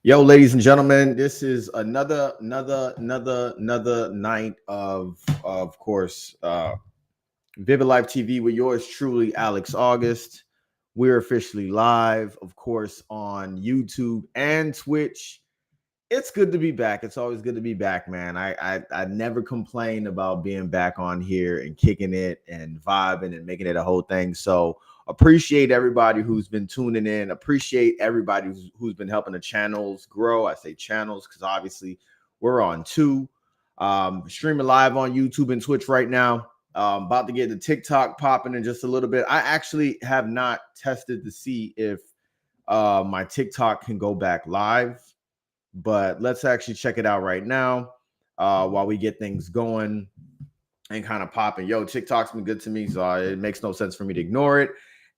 Yo, ladies and gentlemen, this is another night of course, Vivid Life TV with yours truly, Alex August. We're officially live, of course, on YouTube and Twitch. It's good to be back. It's always good to be back, man. I never complain about being back on here and kicking it and vibing and making it a whole thing. So appreciate everybody who's been tuning in. Appreciate everybody who's been helping the channels grow. I say channels because obviously we're on two. Streaming live on YouTube and Twitch right now. About to get the TikTok popping in just a little bit. I actually have not tested to see if my TikTok can go back live, but let's actually check it out right now while we get things going and kind of popping. Yo, TikTok's been good to me, so it makes no sense for me to ignore it.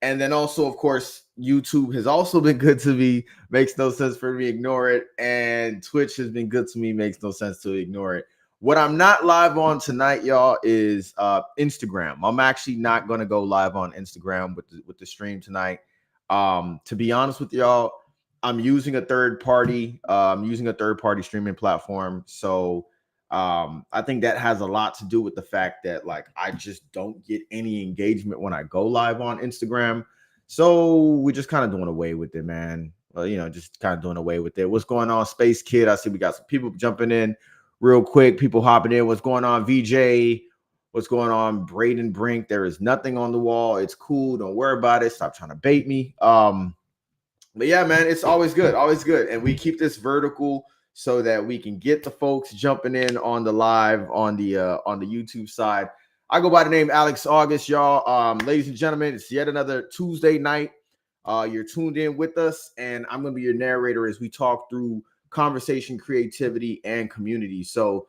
And then also, of course, YouTube has also been good to me. Makes no sense for me to ignore it. And Twitch has been good to me. Makes no sense to ignore it. What I'm not live on tonight, y'all, is Instagram. I'm actually not going to go live on Instagram with the stream tonight. To be honest with y'all, I'm using a third party. I'm using a third party streaming platform. So I think that has a lot to do with the fact that like I just don't get any engagement when I go live on Instagram. So we're just kind of doing away with it, man. Well, just kind of doing away with it. What's going on, Space Kid? I see we got some people jumping in real quick. People hopping in. What's going on, VJ? What's going on, Braden Brink? There is nothing on the wall. It's cool. Don't worry about it. Stop trying to bait me. But yeah, man, it's always good, and we keep this vertical so that we can get the folks jumping in on the live on the YouTube side. I go by the name Alex August, y'all. Ladies and gentlemen, it's yet another Tuesday night. You're tuned in with us, and I'm gonna be your narrator as we talk through conversation, creativity, and community. So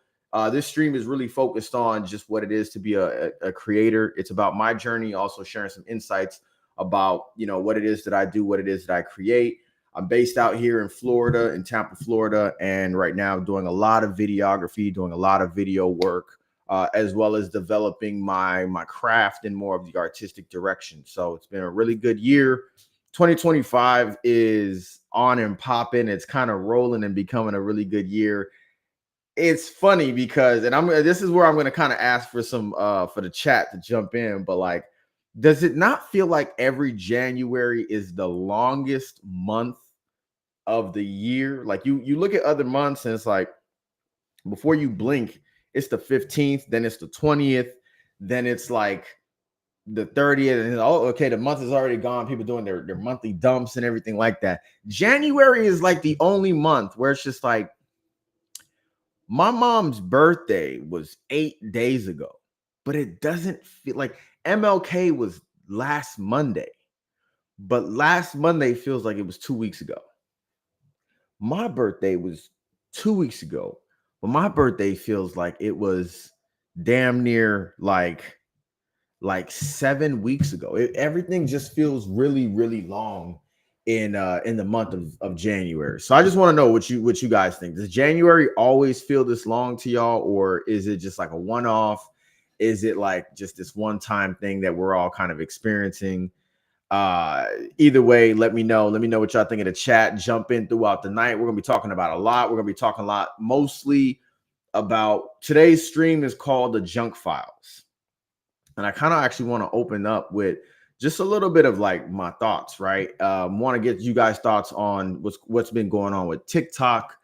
this stream is really focused on just what it is to be a creator. It's about my journey, also sharing some insights about what it is that I do, what it is that I create. I'm based out here in Florida, in Tampa, Florida, and right now doing a lot of videography, doing a lot of video work, as well as developing my craft in more of the artistic direction. So it's been a really good year. 2025 is on and popping. It's kind of rolling and becoming a really good year. It's funny because, and this is where I'm going to kind of ask for some for the chat to jump in, but like, does it not feel like every January is the longest month of the year? Like you look at other months and it's like before you blink, it's the 15th, then it's the 20th, then it's like the 30th, and oh, okay, the month is already gone. People doing their monthly dumps and everything like that. January is like the only month where it's just like my mom's birthday was 8 days ago, but it doesn't feel like MLK was last Monday, but last Monday feels like it was 2 weeks ago. My birthday was 2 weeks ago, but my birthday feels like it was damn near like 7 weeks ago. Everything just feels really, really long in the month of January. So I just want to know what you guys think. Does January always feel this long to y'all, or is it just like a one-off? Is it like just this one-time thing that we're all kind of experiencing? Either way, let me know what y'all think in the chat. Jump in throughout the night. We're gonna be talking about a lot. We're gonna be talking a lot, mostly about today's stream is called the Junk Files. And I kind of actually want to open up with just a little bit of like my thoughts, right? Want to get you guys' thoughts on what's been going on with TikTok.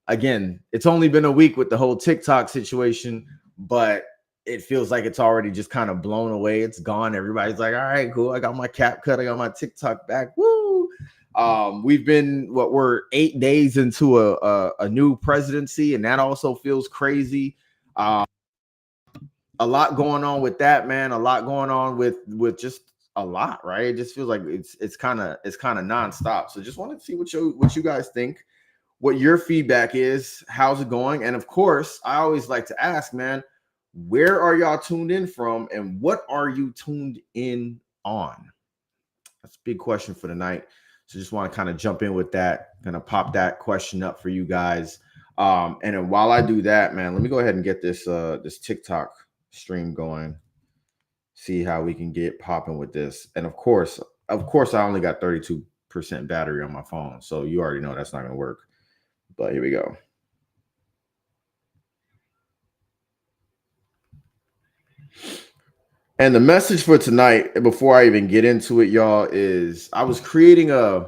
Again, it's only been a week with the whole TikTok situation, but it feels like it's already just kind of blown away. It's gone. Everybody's like, all right, cool. I got my cap cut. I got my TikTok back. Woo. We've been we're 8 days into a new presidency, and that also feels crazy. A lot going on with that, man. A lot going on with just a lot, right? It just feels like it's kind of nonstop. So just wanted to see what you guys think, what your feedback is, how's it going, and of course, I always like to ask, man, where are y'all tuned in from, and what are you tuned in on? That's a big question for tonight. So just want to kind of jump in with that. Gonna pop that question up for you guys. And then while I do that, man, let me go ahead and get this this TikTok stream going, see how we can get popping with this. And of course I only got 32% battery on my phone, so you already know that's not gonna work. But here we go. And the message for tonight, before I even get into it, y'all, is I was creating a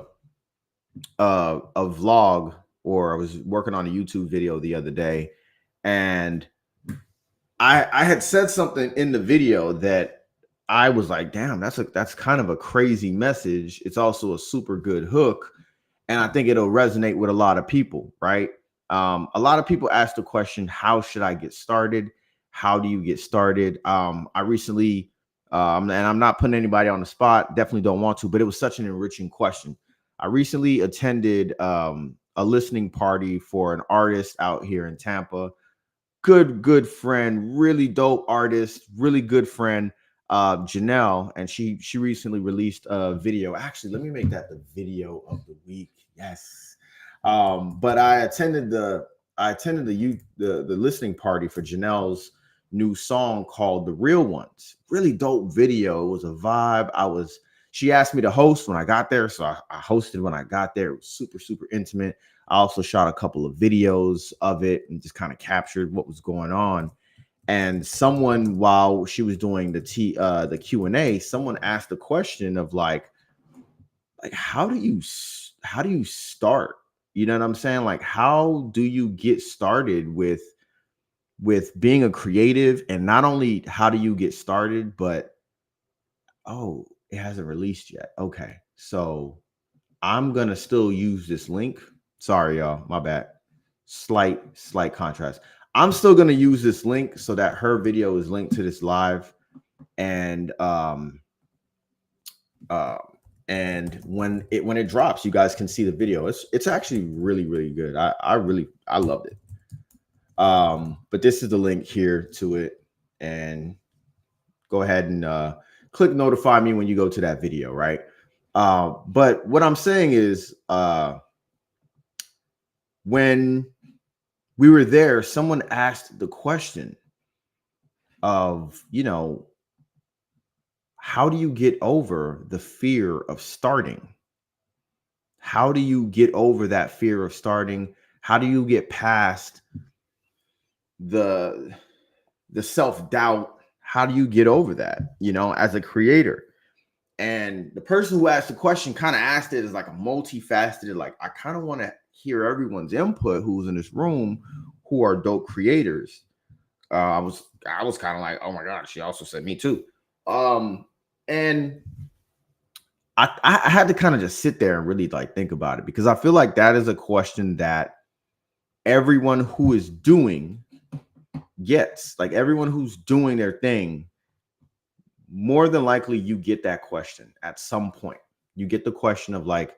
vlog, or I was working on a YouTube video the other day, and I had said something in the video that I was like, damn, that's kind of a crazy message. It's also a super good hook, and I think it'll resonate with a lot of people, right? A lot of people ask the question, how should I get started? How do you get started? I recently, and I'm not putting anybody on the spot, definitely don't want to, but it was such an enriching question. I recently attended a listening party for an artist out here in Tampa. Good friend, really dope artist, really good friend, Janelle, and she recently released a video. Actually, let me make that the video of the week. Yes. But I attended the listening party for Janelle's new song called The Real Ones. Really dope video. It was a vibe. She asked me to host when I got there, so I hosted when I got there. It was super intimate. I also shot a couple of videos of it and just kind of captured what was going on. And someone, while she was doing the Q&A, someone asked the question of like how do you start? You know what I'm saying? Like, how do you get started with being a creative? And not only how do you get started, but oh, it hasn't released yet. Okay, so I'm gonna still use this link. Sorry, y'all, my bad. Slight contrast. I'm still gonna use this link so that her video is linked to this live, and and when it drops, you guys can see the video. It's actually really good. I loved it. But this is the link here to it, and go ahead and click notify me when you go to that video, right? But what I'm saying is, when we were there, someone asked the question of, how do you get over the fear of starting? How do you get over that fear of starting? How do you get past the self-doubt? How do you get over that, as a creator? And the person who asked the question kind of asked it as like a multifaceted, like, I kind of want to hear everyone's input who's in this room who are dope creators. I was kind of like, oh my God, she also said me too. And I had to kind of just sit there and really like think about it, because I feel like that is a question that everyone who is doing gets. Like, everyone who's doing their thing, more than likely you get that question at some point. You get the question of like,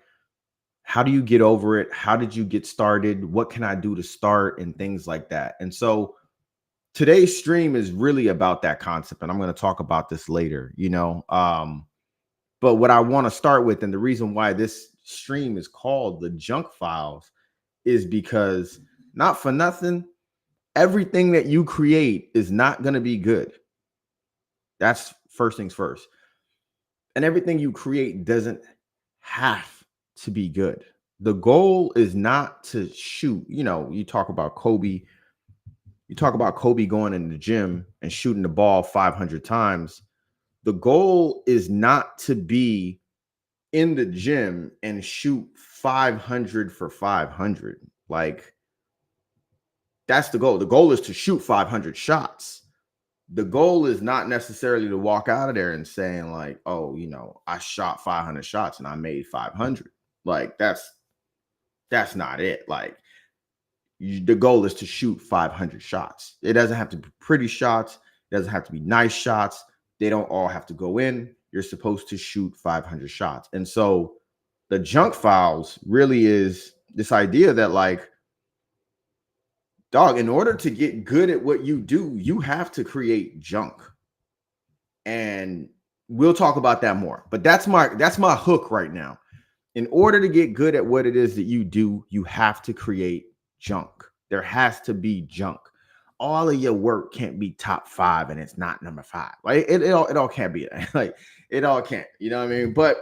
how do you get over it? How did you get started? What can I do to start? And things like that. And so today's stream is really about that concept, and I'm going to talk about this later, but what I want to start with, and the reason why this stream is called The Junk Files, is because, not for nothing, everything that you create is not going to be good. That's first things first. And everything you create doesn't have to be good. The goal is not to shoot. You talk about Kobe. You talk about Kobe going in the gym and shooting the ball 500 times. The goal is not to be in the gym and shoot 500 for 500. Like, that's the goal. The goal is to shoot 500 shots. The goal is not necessarily to walk out of there and saying like, oh, I shot 500 shots and I made 500. Like, that's not it. Like, the goal is to shoot 500 shots. It doesn't have to be pretty shots. It doesn't have to be nice shots. They don't all have to go in. You're supposed to shoot 500 shots. And so the Junk Files really is this idea that, like, dog, in order to get good at what you do, you have to create junk. And we'll talk about that more. But that's my hook right now. In order to get good at what it is that you do, you have to create junk. There has to be junk. All of your work can't be top 5 and it's not number 5. Like, it all can't be that. Like, it all can't. You know what I mean? But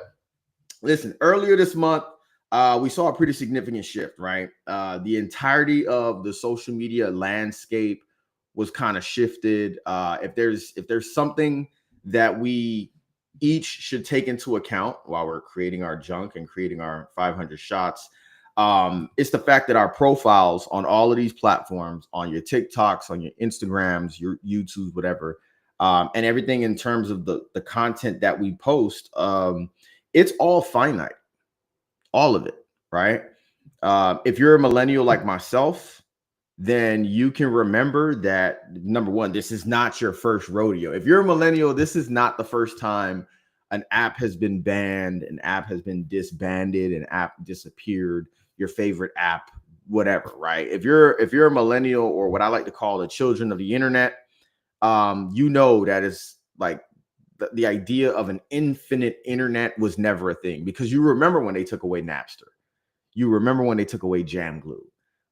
listen, earlier this month, we saw a pretty significant shift, right? The entirety of the social media landscape was kind of shifted. If there's something that we each should take into account while we're creating our junk and creating our 500 shots, it's the fact that our profiles on all of these platforms, on your TikToks, on your Instagrams, your YouTubes, whatever, and everything in terms of the content that we post, it's all finite, all of it, right? If you're a millennial like myself, then you can remember that, number one, this is not your first rodeo. If you're a millennial, this is not the first time an app has been banned, an app has been disbanded, an app disappeared, your favorite app, whatever, right? If you're a millennial, or what I like to call the children of the internet, you know that is like the idea of an infinite internet was never a thing, because you remember when they took away Napster. You remember when they took away Jam Glue,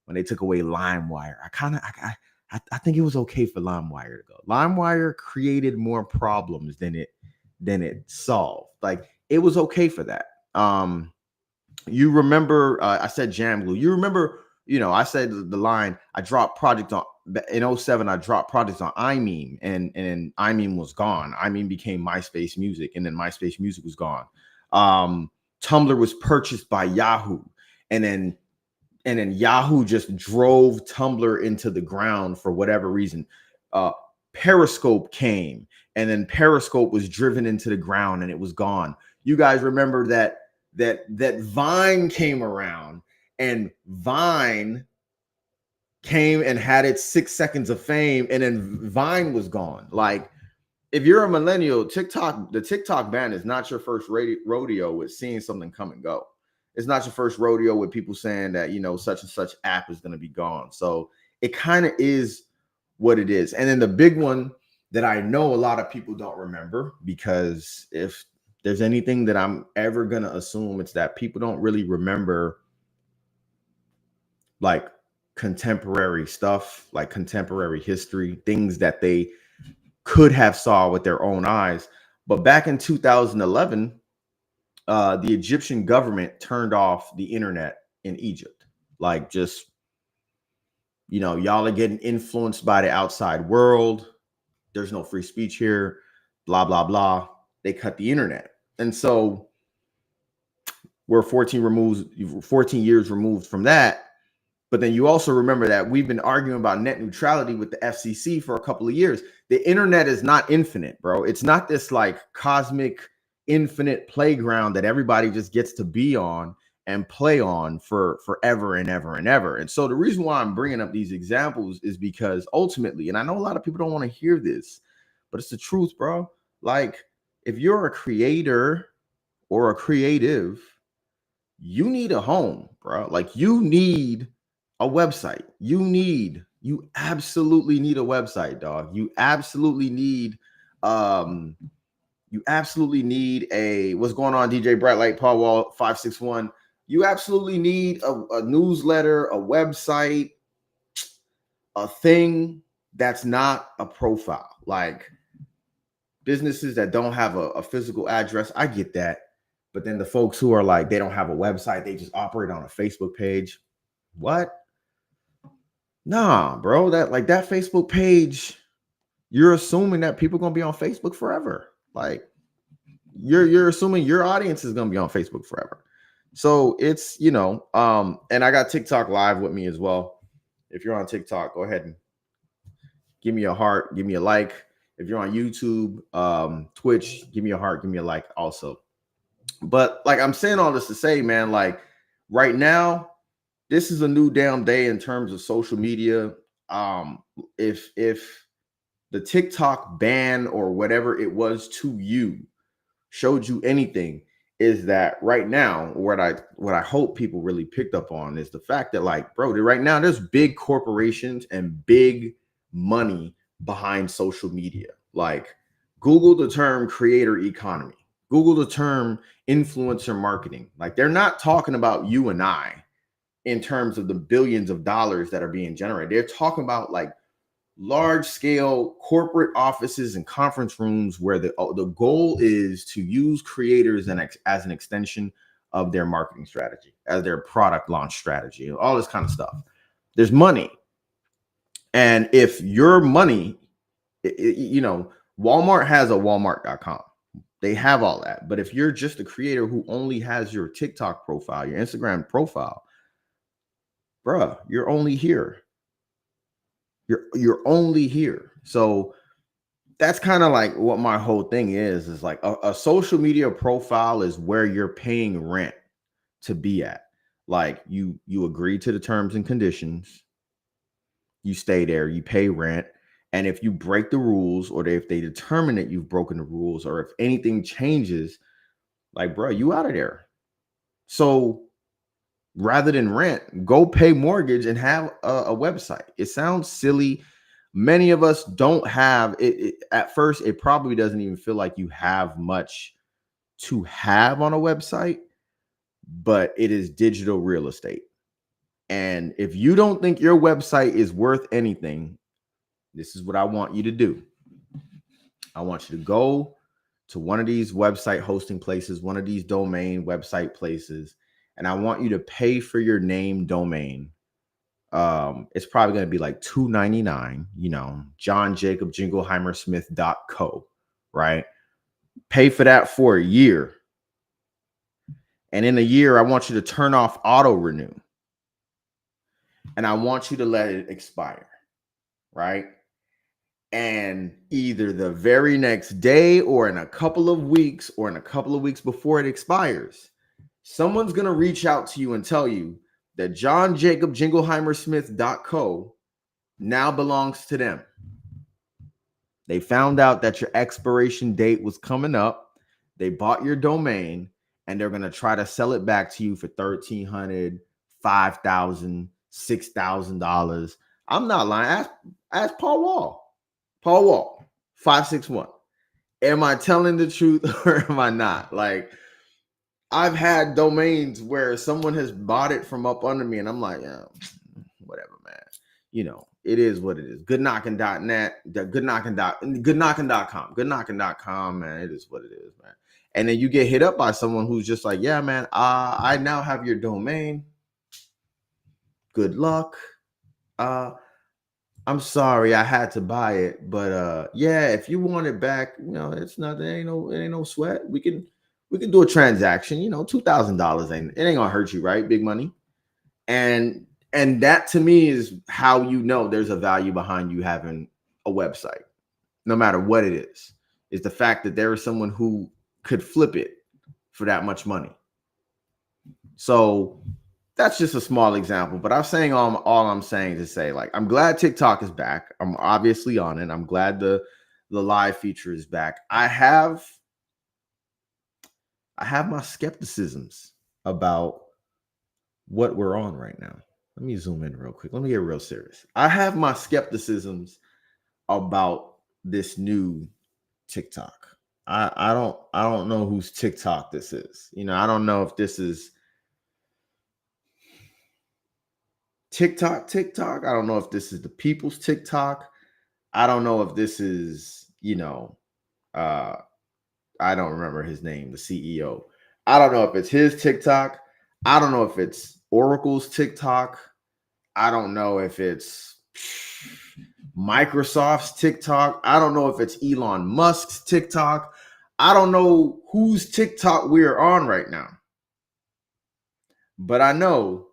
when they took away LimeWire. I think it was okay for LimeWire to go. LimeWire created more problems than it solved. Like, it was okay for that. You remember, I said Jam Glue. You remember, I said the line, I dropped project on in 07, I dropped projects on iMeme, and iMeme was gone. iMeme became MySpace Music, and then MySpace Music was gone. Tumblr was purchased by Yahoo, and then Yahoo just drove Tumblr into the ground for whatever reason. Periscope came, and then Periscope was driven into the ground, and it was gone. You guys remember that Vine came around, and Vine came and had its 6 seconds of fame, and then Vine was gone. Like, if you're a millennial, the TikTok ban is not your first rodeo with seeing something come and go. It's not your first rodeo with people saying that, such and such app is going to be gone. So it kind of is what it is. And then the big one that I know a lot of people don't remember, because if there's anything that I'm ever going to assume, it's that people don't really remember like contemporary stuff, like contemporary history, things that they could have saw with their own eyes. But back in 2011, the Egyptian government turned off the internet in Egypt. Like, just, y'all are getting influenced by the outside world. There's no free speech here, blah, blah, blah. They cut the internet. And so we're 14 years removed from that. But then you also remember that we've been arguing about net neutrality with the FCC for a couple of years. The internet is not infinite, bro. It's not this like cosmic infinite playground that everybody just gets to be on and play on for forever and ever and ever. And so the reason why I'm bringing up these examples is because ultimately, and I know a lot of people don't want to hear this, but it's the truth, bro. Like, if you're a creator or a creative, you need a home, bro. Like, you need a website. You absolutely need a website, dog. You absolutely need a, what's going on, DJ Brightlight, Paul Wall 561. You absolutely need a newsletter, a website, a thing that's not a profile. Like, businesses that don't have a physical address, I get that. But then the folks who are like, they don't have a website, they just operate on a Facebook page. What? Nah, bro, that Facebook page, you're assuming that people are gonna be on Facebook forever. Like, you're assuming your audience is gonna be on Facebook forever. So it's, and I got TikTok live with me as well. If you're on TikTok, go ahead and give me a heart, give me a like. If you're on YouTube, Twitch, give me a heart, give me a like also. But like, I'm saying all this to say, man, like, right now, this is a new damn day in terms of social media. If the TikTok ban or whatever it was to you showed you anything, is that right now, what I hope people really picked up on is the fact that, like, bro, right now there's big corporations and big money behind social media. Like, Google the term creator economy, Google the term influencer marketing. Like, they're not talking about you and I in terms of the billions of dollars that are being generated. They're talking about like large scale corporate offices and conference rooms where the goal is to use creators as an extension of their marketing strategy, as their product launch strategy, all this kind of stuff. There's money. And if your money, Walmart has a walmart.com. They have all that. But if you're just a creator who only has your TikTok profile, your Instagram profile, bruh, you're only here. You're only here. So that's kind of like what my whole thing is like a social media profile is where you're paying rent to be at. Like you agree to the terms and conditions, you stay there, you pay rent. And if you break the rules, or if they determine that you've broken the rules, or if anything changes, like, bro, you out of there. So rather than rent, go pay mortgage and have a website. It sounds silly. Many of us don't have it. At first, it probably doesn't even feel like you have much to have on a website, but it is digital real estate. And if you don't think your website is worth anything, this is what I want you to do. I want you to go to one of these website hosting places, one of these domain website places, and I want you to pay for your name domain. It's probably going to be like $2.99, johnjacobjingleheimersmith.co, right? Pay for that for a year. And in a year, I want you to turn off auto renew. And I want you to let it expire, right? And either the very next day, or in a couple of weeks, or in a couple of weeks before it expires, someone's going to reach out to you and tell you that johnjacobjingleheimersmith.co now belongs to them. They found out that your expiration date was coming up. They bought your domain, and they're going to try to sell it back to you for $1,300, $5,000, $6,000. I'm not lying. Ask Paul Wall. Paul Wall, 561. Am I telling the truth or am I not? Like, I've had domains where someone has bought it from up under me, and I'm like, yeah, whatever, man. It is what it is. Goodknocking.net, goodknocking.com, man. It is what it is, man. And then you get hit up by someone who's just like, yeah, man, I now have your domain. Good luck. I'm sorry I had to buy it, but yeah, if you want it back, it's nothing. It ain't no sweat. We can do a transaction. $2,000 ain't gonna hurt you, right? Big money. And that to me is how there's a value behind you having a website, no matter what it is the fact that there is someone who could flip it for that much money. So that's just a small example, but I'm saying all I'm saying to say, like, I'm glad TikTok is back. I'm obviously on it. I'm glad the live feature is back. I have my skepticisms about what we're on right now. Let me zoom in real quick. Let me get real serious. I have my skepticisms about this new TikTok. I don't know whose TikTok this is. I don't know if this is TikTok. I don't know if this is the people's TikTok. I don't know if this is, I don't remember his name, the CEO. I don't know if it's his TikTok. I don't know if it's Oracle's TikTok. I don't know if it's Microsoft's TikTok. I don't know if it's Elon Musk's TikTok. I don't know whose TikTok we're on right now. But I know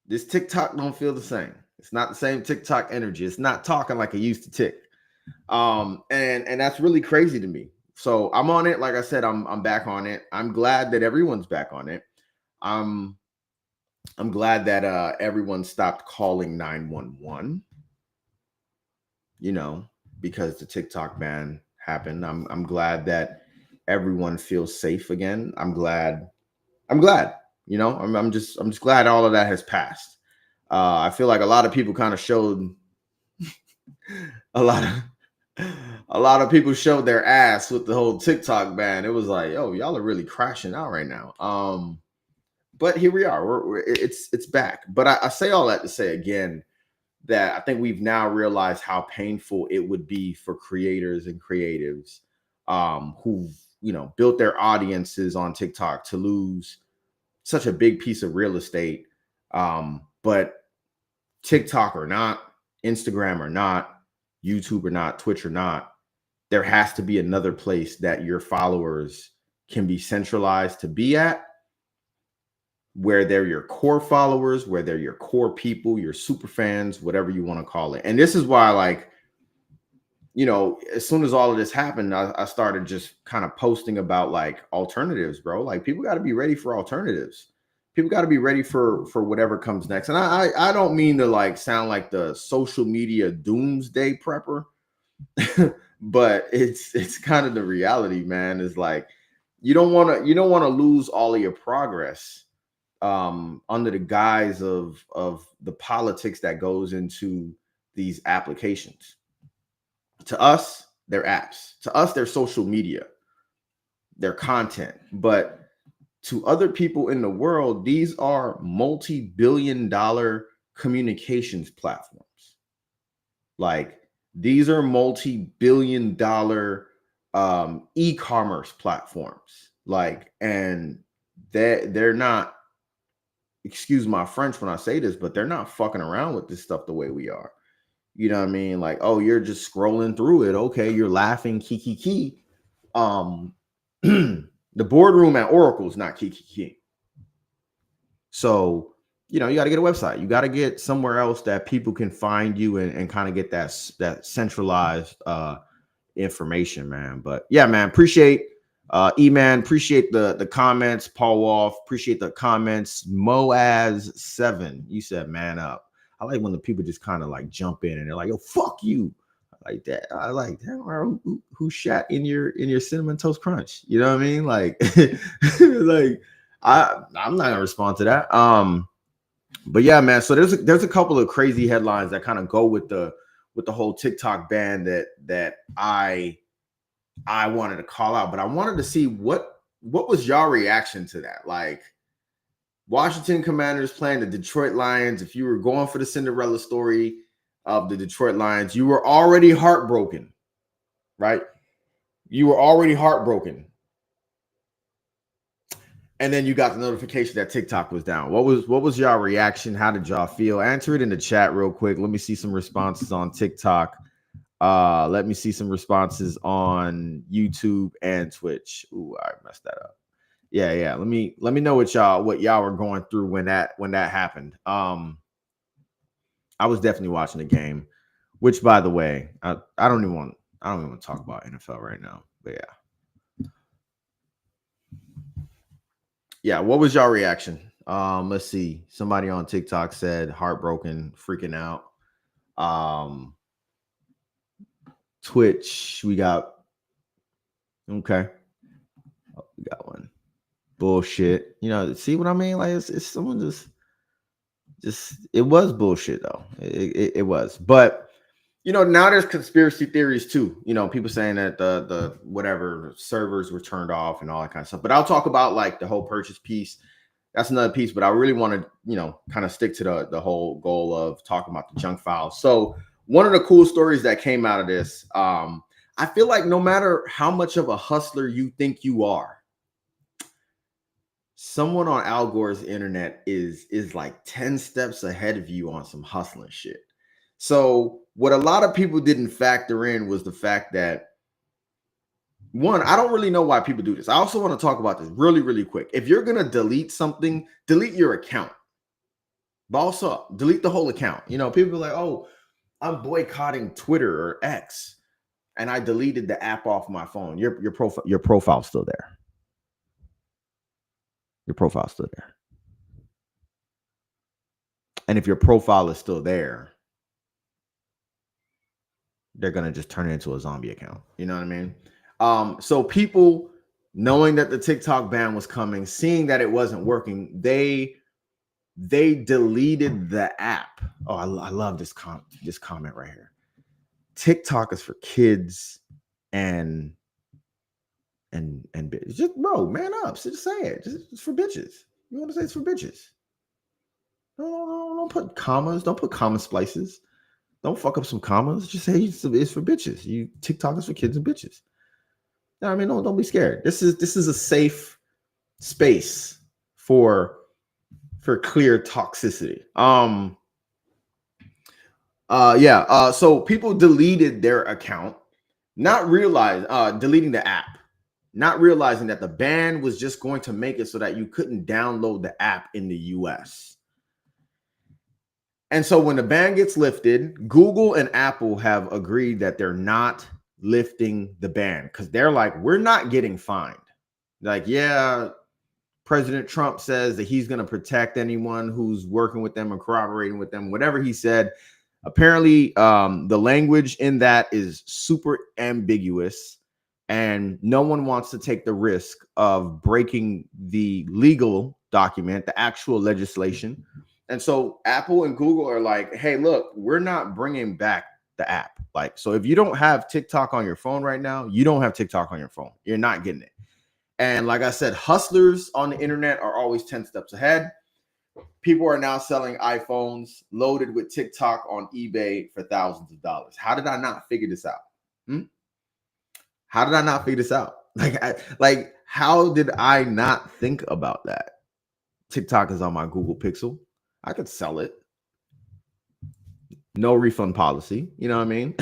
this TikTok don't feel the same. It's not the same TikTok energy. It's not talking like it used to tick. And that's really crazy to me. So I'm on it. Like I said, I'm back on it. I'm glad that everyone's back on it. I'm glad that everyone stopped calling 911. Because the TikTok ban happened. I'm glad that everyone feels safe again. I'm glad. I'm just glad all of that has passed. I feel like a lot of people kind of showed a lot of people showed their ass with the whole TikTok ban. It was like, oh, y'all are really crashing out right now. But here we are. It's back. But I say all that to say again that I think we've now realized how painful it would be for creators and creatives who've built their audiences on TikTok to lose such a big piece of real estate. But TikTok or not, Instagram or not, YouTube or not, Twitch or not, there has to be another place that your followers can be centralized to be at, where they're your core followers, where they're your core people, your super fans, whatever you want to call it. And this is why, like, as soon as all of this happened, I started just kind of posting about like alternatives, bro. Like, people got to be ready for alternatives. People got to be ready for whatever comes next. And I don't mean to like sound like the social media doomsday prepper, but it's kind of the reality, man. Is like, you don't want to lose all of your progress under the guise of the politics that goes into these applications. To us, they're apps. To us, they're social media, they're content. But to other people in the world, these are multi-billion-dollar communications platforms. Like, these are multi-billion-dollar e-commerce platforms. Like, and they're not, excuse my French when I say this, but they're not fucking around with this stuff the way we are. You know what I mean? Like, oh, you're just scrolling through it. Okay, you're laughing, kiki. The boardroom at Oracle is not kiki. So, you got to get a website. You got to get somewhere else that people can find you and kind of get that centralized information, man. But yeah, man, appreciate E-Man, appreciate the comments. Paul Wolf, appreciate the comments. Moaz7, you said man up. I like when the people just kind of like jump in and they're like, yo, fuck you. I like that. I like that. Who shat in your cinnamon toast crunch? You know what I mean? Like, like I'm not gonna respond to that. But yeah, man. So there's a couple of crazy headlines that kind of go with the whole TikTok ban that I wanted to call out, but I wanted to see what was your reaction to that? Like, Washington Commanders playing the Detroit Lions. If you were going for the Cinderella story of the Detroit Lions, you were already heartbroken, right? You were already heartbroken. And then you got the notification that TikTok was down. What was y'all reaction? How did y'all feel? Answer it in the chat real quick. Let me see some responses on TikTok. Let me see some responses on YouTube and Twitch. Ooh, I messed that up. Yeah. Let me know what y'all were going through when that happened. I was definitely watching the game, which, by the way, I don't even want to talk about NFL right now. But yeah. What was y'all reaction? Let's see. Somebody on TikTok said heartbroken, freaking out. Twitch, we got okay. Oh, we got one. Bullshit. See what I mean? Like, it's someone just it was bullshit though. It was. But now there's conspiracy theories too. People saying that the whatever servers were turned off and all that kind of stuff. But I'll talk about like the whole purchase piece. That's another piece. But I really want to, kind of stick to the whole goal of talking about the junk files. So one of the cool stories that came out of this, I feel like no matter how much of a hustler you think you are, someone on Al Gore's internet is like 10 steps ahead of you on some hustling shit. So what a lot of people didn't factor in was the fact that, one, I don't really know why people do this. I also want to talk about this really, really quick. If you're going to delete something, delete your account. Boss up, delete the whole account. People are like, oh, I'm boycotting Twitter or X, and I deleted the app off my phone. Your profile's still there. Your profile's still there. And if your profile is still there, they're going to just turn it into a zombie account. You know what I mean? So people, knowing that the TikTok ban was coming, seeing that it wasn't working, they deleted the app. Oh, I love this comment right here. TikTok is for kids and just, bro, man up. Just say it. It's for bitches. You want to say it's for bitches? Don't put commas. Don't put comma splices. Don't fuck up some commas. Just say it's for bitches. TikTok is for kids and bitches. I mean, don't be scared. This is a safe space for for clear toxicity. So people deleted their account, not realize deleting the app, not realizing that the ban was just going to make it so that you couldn't download the app in the US. And so when the ban gets lifted, Google and Apple have agreed that they're not lifting the ban because they're like, we're not getting fined. Like, yeah, President Trump says that he's going to protect anyone who's working with them or cooperating with them, whatever he said. Apparently, the language in that is super ambiguous, and no one wants to take the risk of breaking the legal document, the actual legislation. And so Apple and Google are like, hey, look, we're not bringing back the app. Like, so if you don't have TikTok on your phone right now, you don't have TikTok on your phone. You're not getting it. And like I said, hustlers on the internet are always 10 steps ahead. People are now selling iPhones loaded with TikTok on eBay for thousands of dollars. How did I not figure this out? How did I not figure this out? Like, how did I not think about that? TikTok is on my Google Pixel. I could sell it. No refund policy. You know what I mean?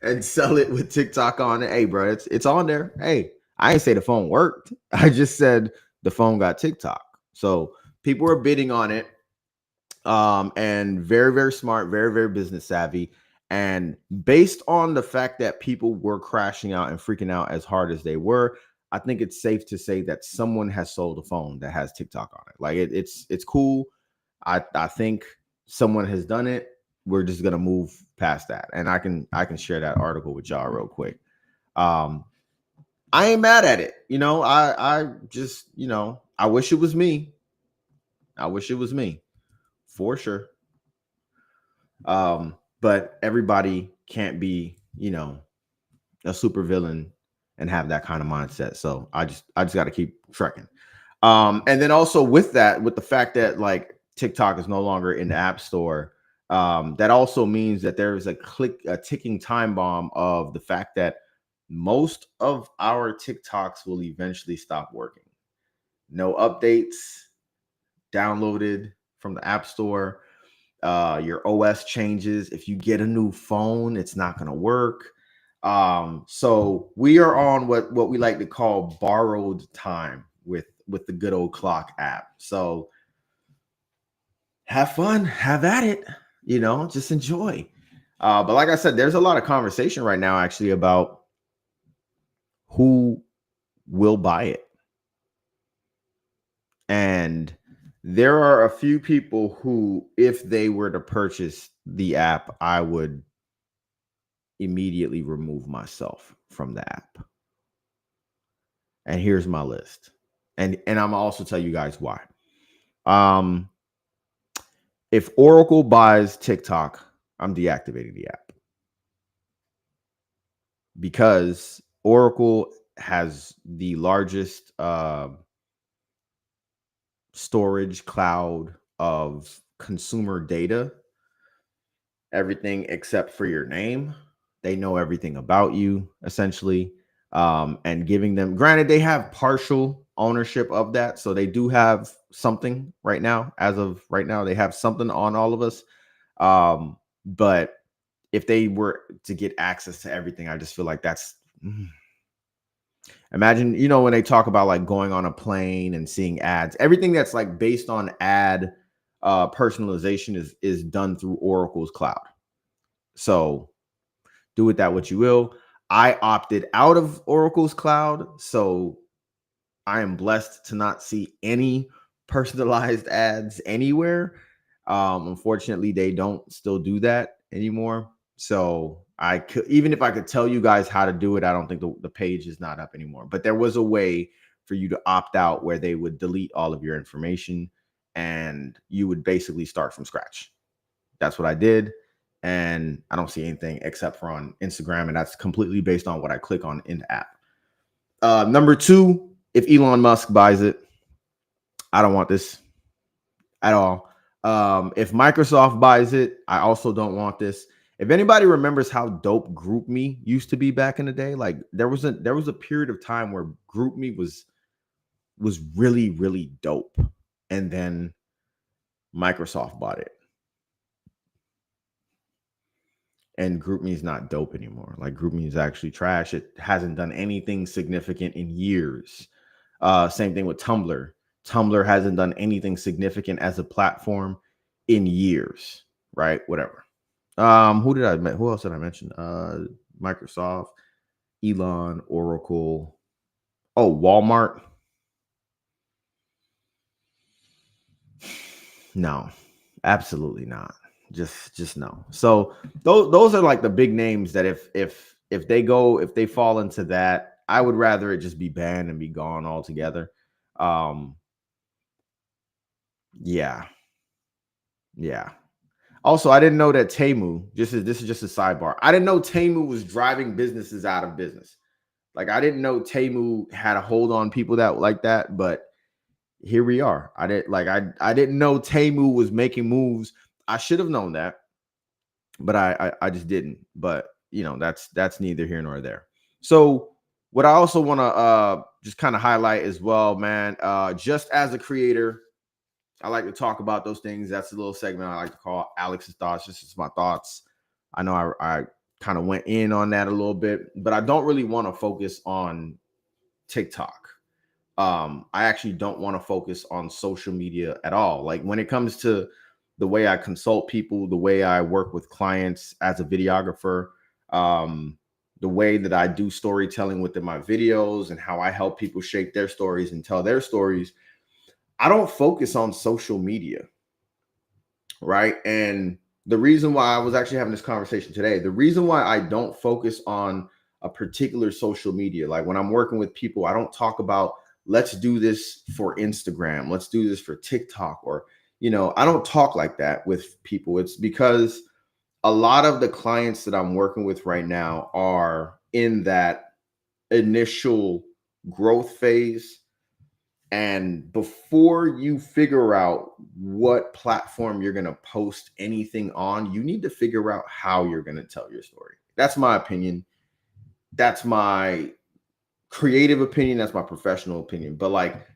and sell it with TikTok on it. Hey, bro, it's on there. Hey, I didn't say the phone worked. I just said the phone got TikTok. So people are bidding on it. And very, very smart, very, very business savvy. And based on the fact that people were crashing out and freaking out as hard as they were, I think it's safe to say that someone has sold a phone that has TikTok on it. Like it's cool. I think someone has done it. We're just gonna move past that, and I can share that article with y'all real quick. I ain't mad at it. I just I wish it was me. I wish it was me, for sure. But everybody can't be a super villain and have that kind of mindset. So I just got to keep trekking. And then also with the fact that like TikTok is no longer in the App Store, that also means that there is a ticking time bomb of the fact that most of our TikToks will eventually stop working. No updates downloaded from the App Store. Your OS changes. If you get a new phone, it's not going to work. So we are on what we like to call borrowed time with the good old Clock app. So have fun, have at it, just enjoy. But like I said, there's a lot of conversation right now actually about who will buy it. And there are a few people who, if they were to purchase the app, I would immediately remove myself from the app. And here's my list. And I'm also tell you guys why. If Oracle buys TikTok, I'm deactivating the app. Because Oracle has the largest storage cloud of consumer data, everything except for your name. They know everything about you, essentially. And giving them, granted, they have partial ownership of that. So they do have something right now. As of right now, they have something on all of us. But if they were to get access to everything, I just feel like that's imagine, when they talk about like going on a plane and seeing ads, everything that's like based on ad personalization is done through Oracle's cloud. So do with that what you will. I opted out of Oracle's cloud, so I am blessed to not see any personalized ads anywhere. Unfortunately, they don't still do that anymore. So I could, even if I could tell you guys how to do it, I don't think the page is not up anymore. But there was a way for you to opt out where they would delete all of your information and you would basically start from scratch. That's what I did. And I don't see anything except for on Instagram. And that's completely based on what I click on in the app. Number 2, if Elon Musk buys it, I don't want this at all. If Microsoft buys it, I also don't want this. If anybody remembers how dope GroupMe used to be back in the day, like there was a period of time where GroupMe was really, really dope. And then Microsoft bought it. And GroupMe is not dope anymore. Like GroupMe is actually trash. It hasn't done anything significant in years. Same thing with Tumblr. Tumblr hasn't done anything significant as a platform in years, right? Whatever. Who else did I mention? Microsoft, Elon, Oracle. Oh, Walmart. No, absolutely not. Just no. So those are like the big names that if they fall into that, I would rather it just be banned and be gone altogether. Yeah. Yeah. Also, I didn't know that Temu, this is just a sidebar. I didn't know Temu was driving businesses out of business. Like I didn't know Temu had a hold on people that like that, but here we are. I didn't know Temu was making moves. I should have known that, but I just didn't. But that's neither here nor there. So what I also want to just kind of highlight as well, man, just as a creator, I like to talk about those things. That's a little segment I like to call Alex's Thoughts. This is my thoughts. I know I kind of went in on that a little bit, but I don't really want to focus on TikTok. I actually don't want to focus on social media at all. Like when it comes to the way I consult people, the way I work with clients as a videographer, the way that I do storytelling within my videos and how I help people shape their stories and tell their stories, I don't focus on social media, right? And the reason why I was actually having this conversation today, the reason why I don't focus on a particular social media, like when I'm working with people, I don't talk about let's do this for Instagram, let's do this for TikTok, or I don't talk like that with people. It's because a lot of the clients that I'm working with right now are in that initial growth phase. And before you figure out what platform you're going to post anything on, you need to figure out how you're going to tell your story. That's my opinion. That's my creative opinion. That's my professional opinion. But like,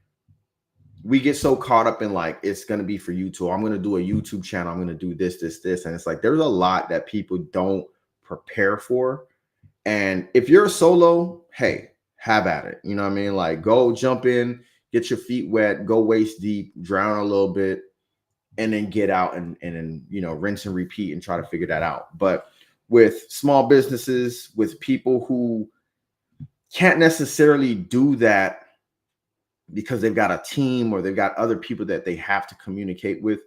we get so caught up in like, it's going to be for YouTube. I'm going to do a YouTube channel. I'm going to do this. And it's like, there's a lot that people don't prepare for. And if you're a solo, hey, have at it. You know what I mean? Like go jump in, get your feet wet, go waist deep, drown a little bit, and then get out and then, rinse and repeat and try to figure that out. But with small businesses, with people who can't necessarily do that because they've got a team or they've got other people that they have to communicate with,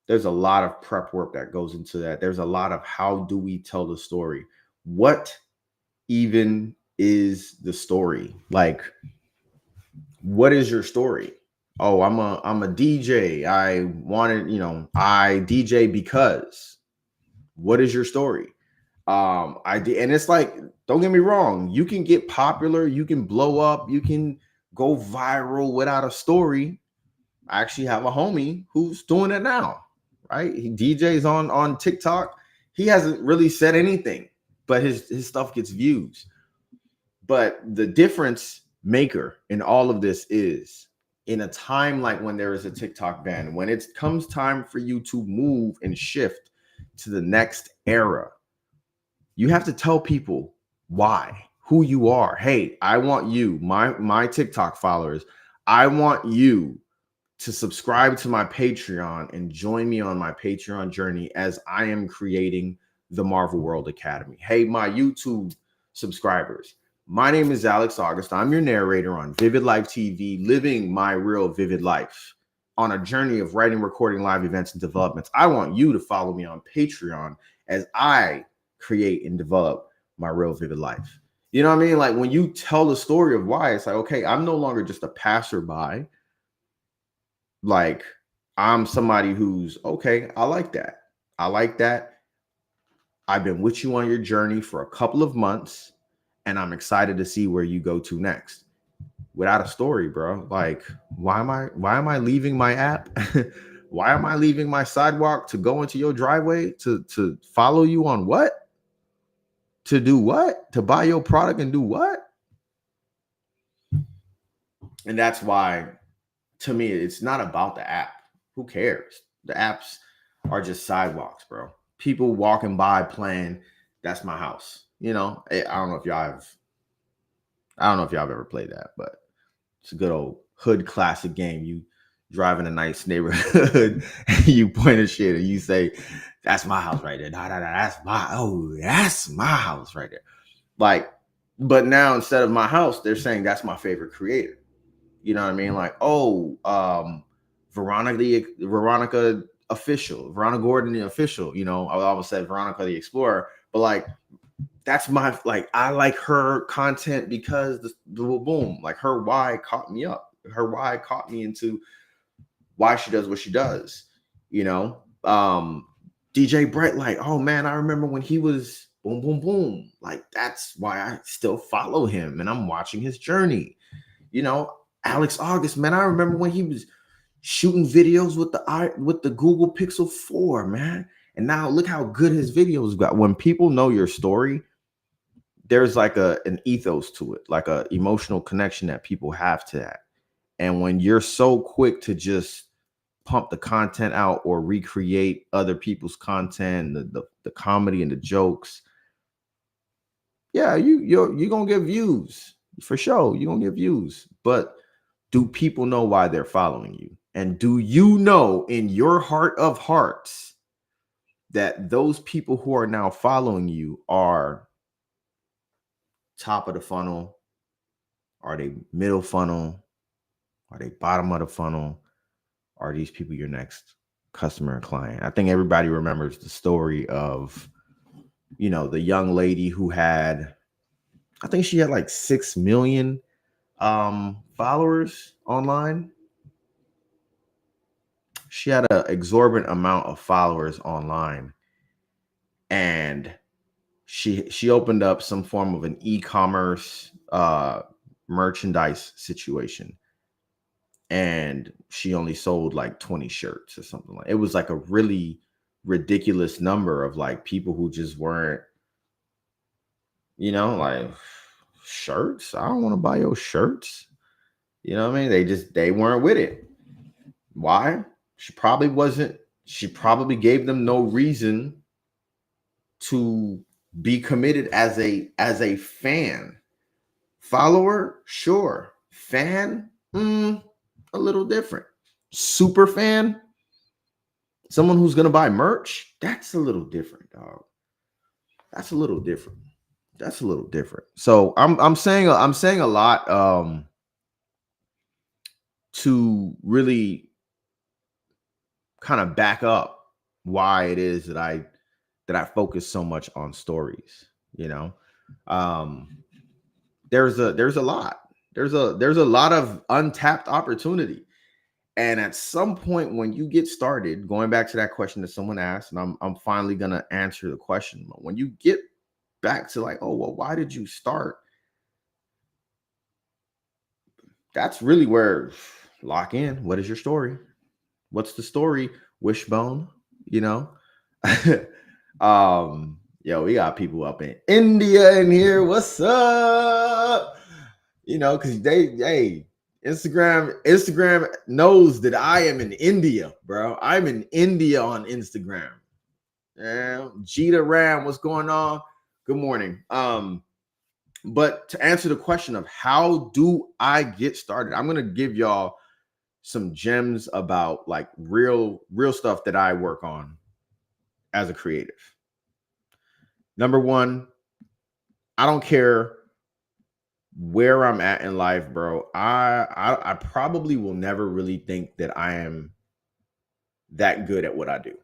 there's a lot of prep work that goes into that. There's a lot of how do we tell the story? What even is the story? Like, what is your story? Oh, I'm a DJ. I wanted, I DJ because. What is your story? And it's like, don't get me wrong, you can get popular, you can blow up, you can go viral without a story. I actually have a homie who's doing it now, right? He DJs on TikTok. He hasn't really said anything, but his stuff gets views. But the difference maker in all of this is in a time like when there is a TikTok ban, when it comes time for you to move and shift to the next era, you have to tell people why, who you are. Hey, I want you, my TikTok followers, I want you to subscribe to my Patreon and join me on my Patreon journey as I am creating the Marvel World Academy. Hey, my YouTube subscribers, my name is Alex August. I'm your narrator on Vivid Life TV, living my real vivid life on a journey of writing, recording live events and developments. I want you to follow me on Patreon as I create and develop my real vivid life. You know what I mean? Like when you tell the story of why, it's like, okay, I'm no longer just a passerby. Like I'm somebody who's okay. I like that. I like that. I've been with you on your journey for a couple of months and I'm excited to see where you go to next. Without a story, bro. Like, why am I leaving my app? Why am I leaving my sidewalk to go into your driveway to follow you on what? To do what? To buy your product and do what? And that's why, to me, it's not about the app. Who cares? The apps are just sidewalks, bro. People walking by playing That's My House. I don't know if y'all have ever played that, but it's a good old hood classic game. You drive in a nice neighborhood, and you point at shit and you say, "That's my house right there." That's my house right there. Like, but now instead of my house, they're saying that's my favorite creator. You know what I mean? Like, Veronica official, Veronica Gordon the official. I always said Veronica the Explorer, but like that's my like I like her content because the boom, like her why caught me up. Her why caught me into why she does what she does. You know, DJ Brett, like, oh man, I remember when he was boom, boom, boom. Like that's why I still follow him and I'm watching his journey. Alex August, man, I remember when he was shooting videos with the Google Pixel 4, man. And now look how good his videos got. When people know your story, there's like an ethos to it, like a emotional connection that people have to that. And when you're so quick to just pump the content out or recreate other people's content, the comedy and the jokes, yeah, you're gonna get views for sure. You're gonna get views, but do people know why they're following you? And do you know in your heart of hearts that those people who are now following you are top of the funnel? Are they middle funnel? Are they bottom of the funnel? Are these people your next customer and client? I think everybody remembers the story of, the young lady who had, I think she had like 6 million followers online. She had an exorbitant amount of followers online, and she opened up some form of an e-commerce merchandise situation, and she only sold like 20 shirts or something. Like it was like a really ridiculous number of like people who just weren't, like, shirts. I don't want to buy your shirts. You know what I mean? They weren't with it. Why? She probably gave them no reason to be committed as a fan. Follower, sure. Fan, a little different. Super fan, someone who's gonna buy merch, that's a little different, dog. That's a little different. So I'm saying a lot to really kind of back up why it is that I focus so much on stories. Um, there's a lot. There's a lot of untapped opportunity. And at some point when you get started, going back to that question that someone asked, and I'm finally gonna answer the question. When you get back to like, oh well, why did you start? That's really where lock in. What is your story? What's the story? Wishbone, you know? We got people up in India in here. What's up? Because Instagram knows that I am in India, bro. I'm in India on Instagram. Yeah, Jita Ram, what's going on? Good morning. But to answer the question of how do I get started, I'm gonna give y'all some gems about like real stuff that I work on as a creative. Number one, I don't care where I'm at in life, bro. I probably will never really think that I am that good at what I do.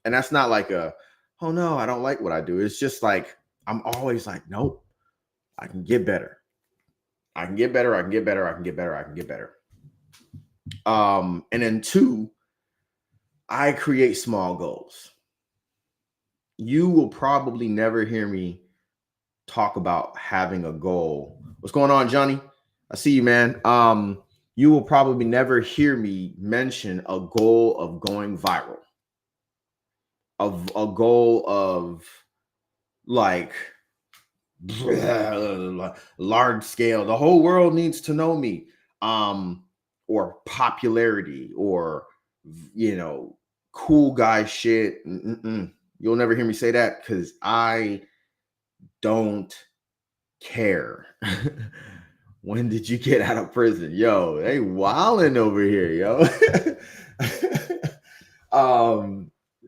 And that's not like oh no, I don't like what I do. It's just like I'm always like, nope, I can get better. I can get better. I can get better. I can get better. I can get better. And then two, I create small goals. You will probably never hear me talk about having a goal. What's going on, Johnny? I see you, man. You will probably never hear me mention a goal of going viral, of a goal of like large scale. The whole world needs to know me, or popularity, or cool guy shit. You'll never hear me say that because I don't care. When did you get out of prison? Yo, they wilding over here, yo.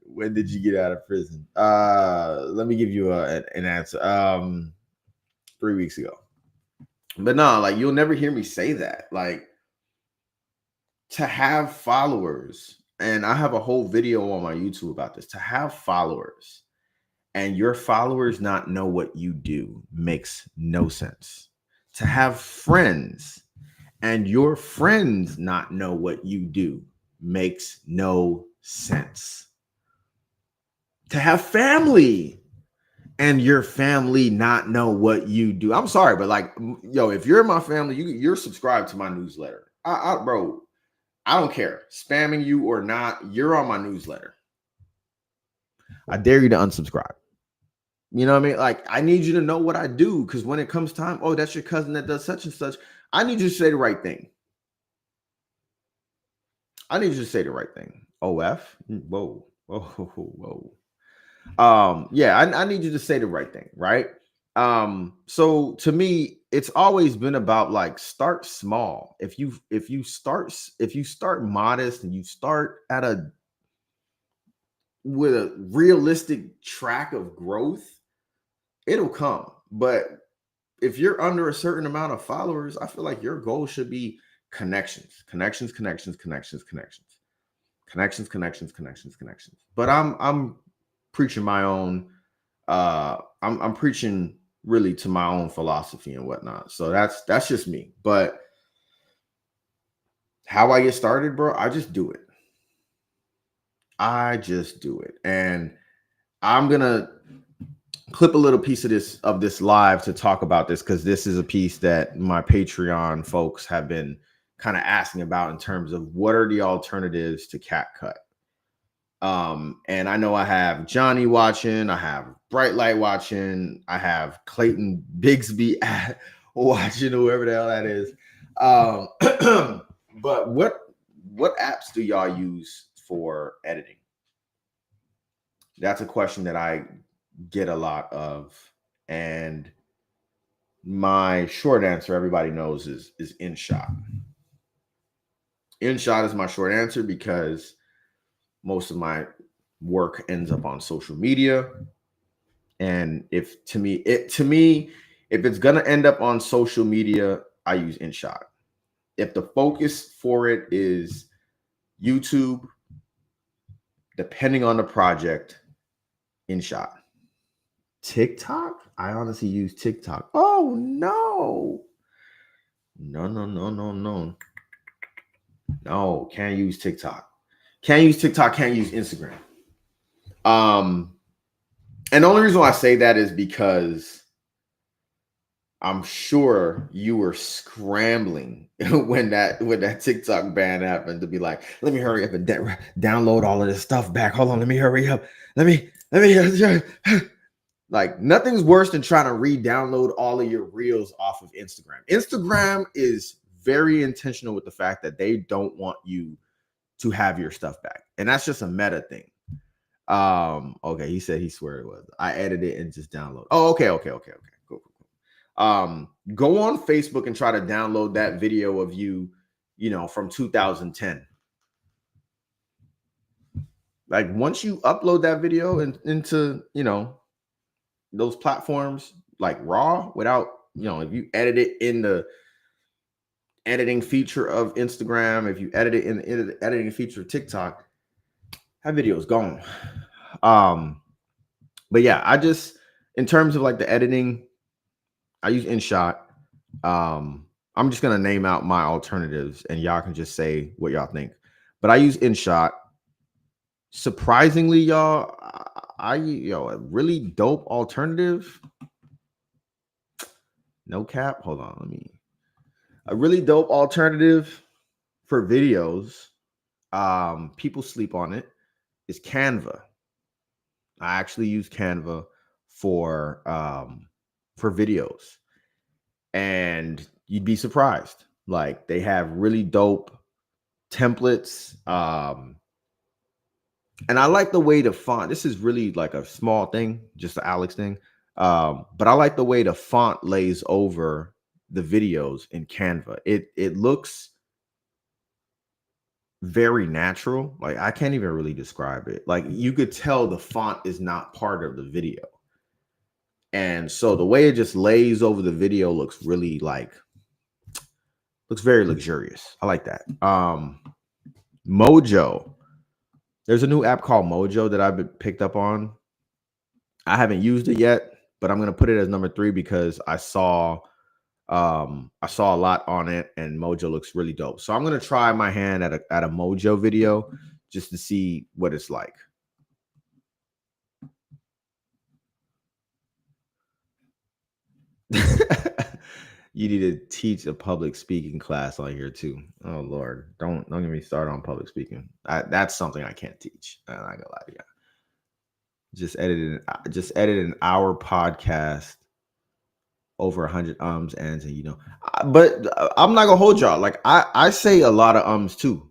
When did you get out of prison? Let me give you an answer. 3 weeks ago. But no, like you'll never hear me say that. Like to have followers, and I have a whole video on my YouTube about this. To have followers and your followers not know what you do makes no sense. To have friends and your friends not know what you do makes no sense. To have family and your family not know what you do. I'm sorry, but like, yo, if you're in my family, you're subscribed to my newsletter. Bro, I don't care, spamming you or not, you're on my newsletter. I dare you to unsubscribe. You know what I mean? Like, I need you to know what I do, because when it comes time, oh, that's your cousin that does such and such. I need you to say the right thing. I need you to say the right thing. OF? Whoa, whoa, whoa. Yeah, I need you to say the right thing, right? So to me, it's always been about like start small. If you start modest and you start with a realistic track of growth, it'll come. But if you're under a certain amount of followers, I feel like your goal should be connections. But I'm preaching my own I'm preaching really to my own philosophy and whatnot. So that's just me. But how I get started, bro, I just do it. And I'm gonna clip a little piece of this live to talk about this, because this is a piece that my Patreon folks have been kind of asking about in terms of what are the alternatives to CapCut. And I know I have Johnny watching, I have Bright Light watching, I have Clayton Bigsby watching, whoever the hell that is. But what apps do y'all use for editing? That's a question that I get a lot of, and my short answer, everybody knows, is InShot. InShot is my short answer because most of my work ends up on social media. And if it's gonna end up on social media, I use InShot. If the focus for it is YouTube, depending on the project, InShot. TikTok? I honestly use TikTok. Oh no. No. No, can't use TikTok. Can't use TikTok, can't use Instagram. And the only reason why I say that is because I'm sure you were scrambling when that TikTok ban happened to be like, let me hurry up and download all of this stuff back. Hold on, let me hurry up. Let me like, nothing's worse than trying to re-download all of your reels off of Instagram. Instagram is very intentional with the fact that they don't want you to have your stuff back. And that's just a meta thing. Okay, he said he swear it was. I edited it and just download. Oh, okay. Cool. Go on Facebook and try to download that video of you from 2010. Like, once you upload that video into those platforms like raw, without if you edit it in the editing feature of Instagram, if you edit it in the editing feature of TikTok, that video is gone. But yeah, I just, in terms of like the editing, I use InShot. I'm just gonna name out my alternatives and y'all can just say what y'all think. But I use InShot. Surprisingly, y'all, a really dope alternative. No cap. Hold on, a really dope alternative for videos. People sleep on it. Is Canva. I actually use Canva for videos, and you'd be surprised. Like, they have really dope templates. And I like the way the font, this is really like a small thing, just the Alex thing. But I like the way the font lays over the videos in Canva. It looks very natural. Like I can't even really describe it. Like you could tell the font is not part of the video. And so the way it just lays over the video looks really like looks very luxurious. I like that. Mojo. There's a new app called Mojo that I've picked up on. I haven't used it yet, but I'm gonna put it as number 3 because I saw a lot on it and Mojo looks really dope. So I'm gonna try my hand at a Mojo video just to see what it's like. You need to teach a public speaking class on here too. Oh Lord, don't get me started on public speaking. That's something I can't teach. I'm not gonna lie to you. Just edited an hour podcast over 100 ums, ands, and but I'm not gonna hold y'all. Like I say a lot of ums too,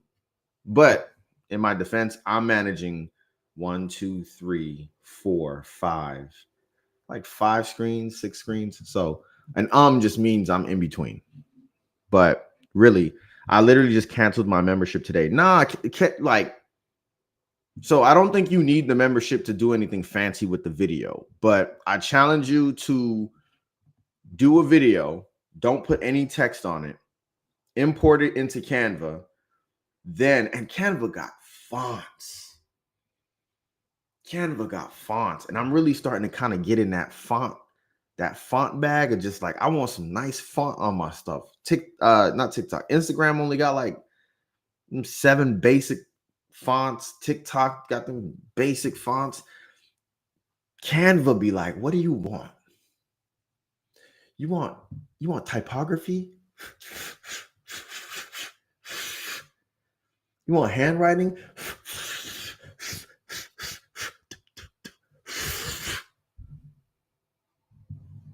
but in my defense, I'm managing 1, 2, 3, 4, 5, like 5 screens, 6 screens. So an just means I'm in between. But really, I literally just canceled my membership today. Nah, like, so I don't think you need the membership to do anything fancy with the video, but I challenge you to do a video, don't put any text on it, import it into Canva, and Canva got fonts. And I'm really starting to kind of get in that font bag of just like, I want some nice font on my stuff. Not TikTok, Instagram only got like 7 basic fonts. TikTok got them basic fonts. Canva be like, what do you want? You want typography? You want handwriting?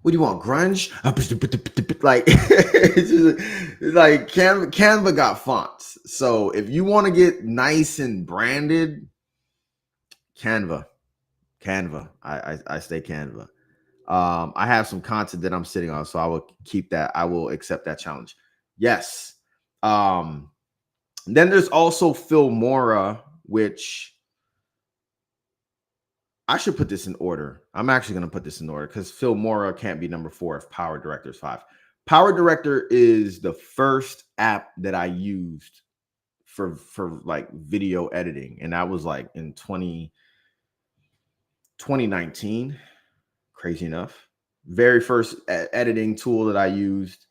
What do you want? Grunge? Like, it's just, like Canva got fonts. So if you want to get nice and branded, Canva. I stay Canva. I have some content that I'm sitting on, so I will keep that. I will accept that challenge. Yes. Then there's also Filmora, which I should put this in order. I'm actually going to put this in order because Filmora can't be number 4 if Power Director is 5. Power Director is the first app that I used for like video editing, and that was like in 2019. Crazy enough, very first editing tool that I used.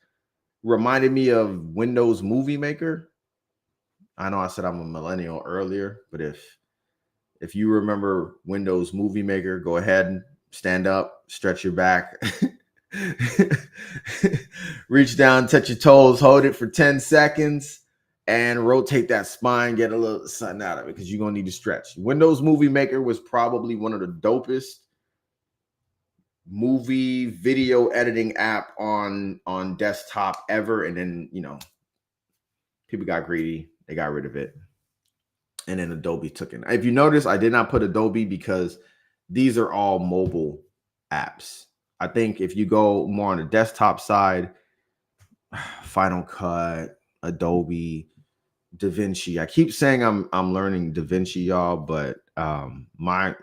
Reminded me of Windows Movie Maker. I know I said I'm a millennial earlier, but if you remember Windows Movie Maker, go ahead and stand up, stretch your back, reach down, touch your toes, hold it for 10 seconds, and rotate that spine, get a little something out of it because you're going to need to stretch. Windows Movie Maker was probably one of the dopest movie video editing app on desktop ever. And then, people got greedy. They got rid of it. And then Adobe took it. If you notice, I did not put Adobe because these are all mobile apps. I think if you go more on the desktop side, Final Cut, Adobe, DaVinci. I keep saying I'm learning DaVinci, y'all, but my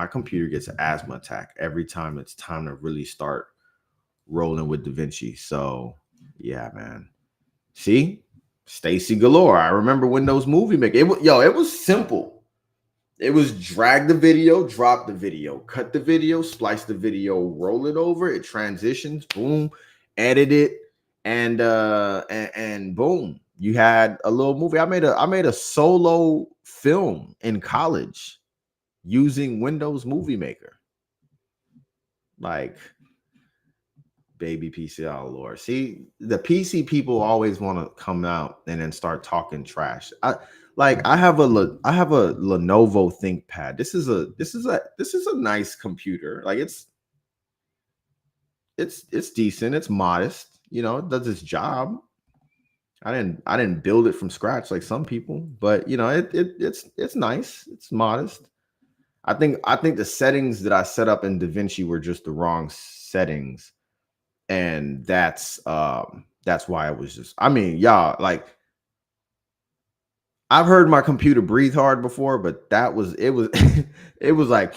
computer gets an asthma attack every time it's time to really start rolling with DaVinci. So yeah, man. See? Stacy Galore. I remember Windows Movie Maker. It was simple. It was drag the video, drop the video, cut the video, splice the video, roll it over, it transitions, boom, edit it, and boom, you had a little movie. I made a solo film in college using Windows Movie Maker. Like, baby PC out of lore. See, the PC people always want to come out and then start talking trash. I have a Lenovo ThinkPad. This is a nice computer. Like it's decent. It's modest. It does its job. I didn't build it from scratch like some people, but you know, it's nice. It's modest. I think the settings that I set up in DaVinci were just the wrong settings. And that's why it was just, I mean, y'all, like I've heard my computer breathe hard before, but that was it was it was like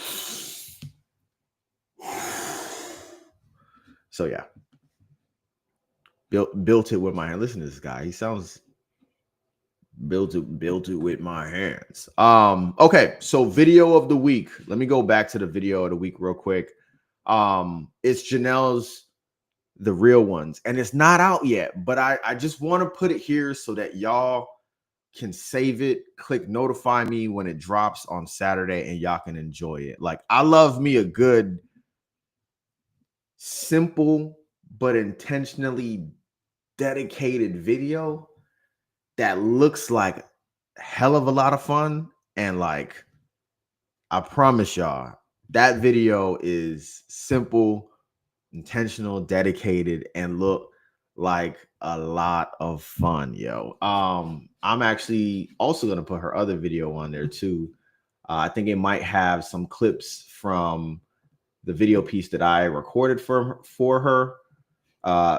so yeah. Built it with my hand. Listen to this guy. He sounds built it with my hands. Okay, so video of the week. Let me go back to the video of the week real quick. It's Janelle's The Real Ones, and it's not out yet, but I just want to put it here so that y'all can save it, click notify me when it drops on Saturday, and y'all can enjoy it. Like, I love me a good simple but intentionally dedicated video that looks like a hell of a lot of fun. And like, I promise y'all, that video is simple, intentional, dedicated, and look like a lot of fun, yo. I'm actually also gonna put her other video on there too. I think it might have some clips from the video piece that I recorded for her.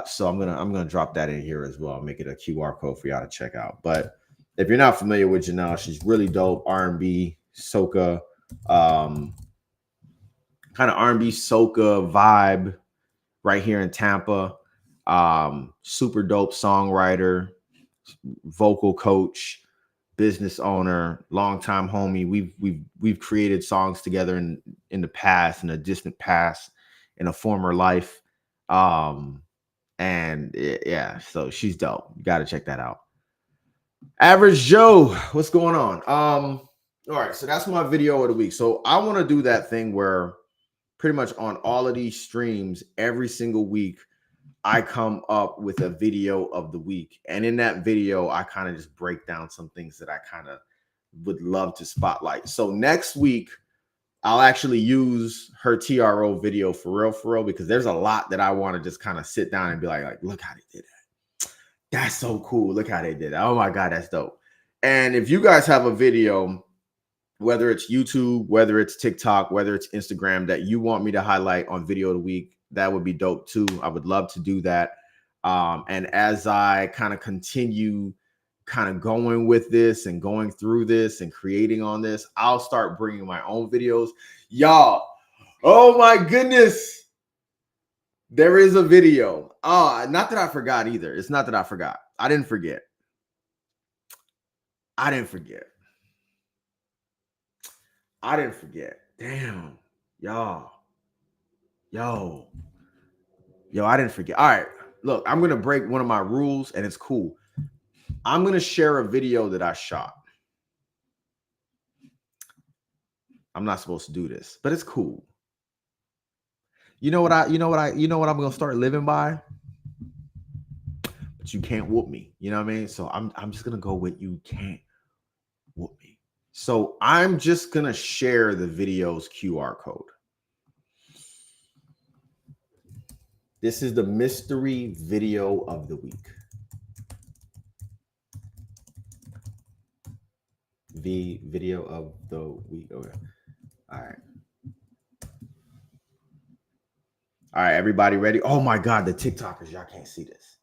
So I'm gonna drop that in here as well. Make it a QR code for y'all to check out. But if you're not familiar with Janelle, she's really dope. R&B, soca, kind of R&B soca vibe right here in Tampa. Super dope songwriter, vocal coach, business owner, longtime homie. We've created songs together in the past, in a distant past, in a former life. And yeah, so she's dope. You got to check that out. Average Joe, what's going on? All right, so that's my video of the week. So I want to do that thing where pretty much on all of these streams, every single week, I come up with a video of the week. And in that video, I kind of just break down some things that I kind of would love to spotlight. So next week, I'll actually use her TRO video for real, because there's a lot that I want to just kind of sit down and be like, look how they did that. That's so cool. Look how they did that. Oh my God, that's dope. And if you guys have a video, whether it's YouTube, whether it's TikTok, whether it's Instagram, that you want me to highlight on video of the week, that would be dope too. I would love to do that. And as I kind of continue kind of going with this and going through this and creating on this, I'll start bringing my own videos. Y'all, oh my goodness. There is a video. Not that I forgot either. It's not that I forgot. I didn't forget. I didn't forget. Damn, y'all. Yo, I didn't forget. All right, look, I'm going to break one of my rules, and it's cool. I'm going to share a video that I shot. I'm not supposed to do this, but it's cool. You know what I'm going to start living by? But you can't whoop me. You know what I mean? So I'm just going to go with you can't whoop me. So I'm just going to share the video's QR code. This is the mystery video of the week. The video of the week. Okay. All right. All right, everybody ready? Oh my God, the TikTokers, y'all can't see this.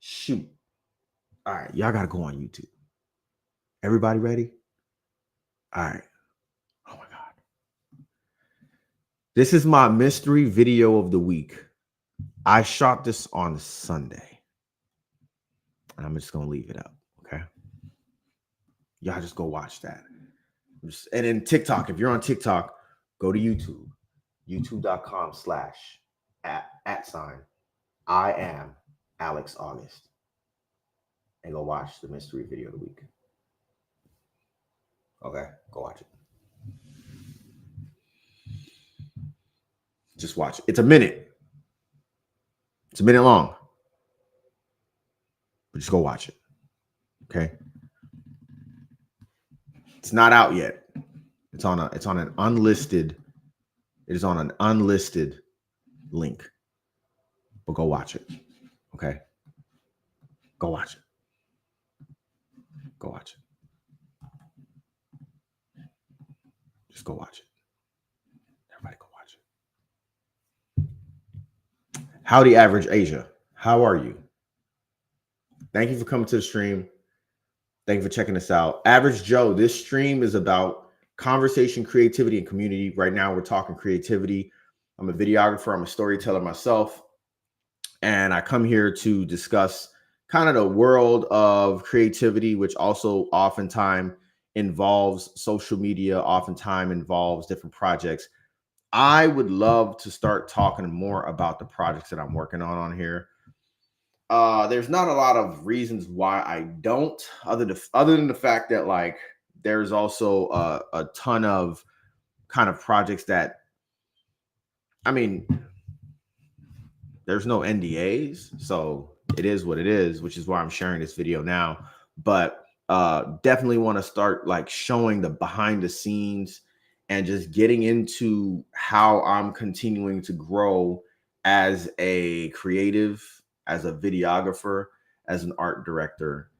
Shoot. All right, y'all got to go on YouTube. Everybody ready? All right. Oh my God. This is my mystery video of the week. I shot this on Sunday. And I'm just going to leave it up, okay? Y'all just go watch that. And then TikTok, if you're on TikTok, go to YouTube. YouTube.com/@ I am Alex August. And go watch the mystery video of the week. Okay, go watch it. Just watch it. It's a minute. It's a minute long. But just go watch it. Okay. It's not out yet. It is on an unlisted link. But go watch it. Okay. Go watch it. Go watch it. Just go watch it. Everybody go watch it. Howdy, Average Asia. How are you? Thank you for coming to the stream. Thank you for checking us out. Average Joe, this stream is about conversation, creativity, and community. Right now, we're talking creativity. I'm a videographer. I'm a storyteller myself. And I come here to discuss kind of the world of creativity, which also oftentimes involves social media, oftentimes involves different projects. I would love to start talking more about the projects that I'm working on here. There's not a lot of reasons why I don't, other than the fact that like there's also a ton of kind of projects that, I mean, there's no NDAs, so it is what it is, which is why I'm sharing this video now. But definitely want to start like showing the behind the scenes and just getting into how I'm continuing to grow as a creative, as a videographer, as an art director,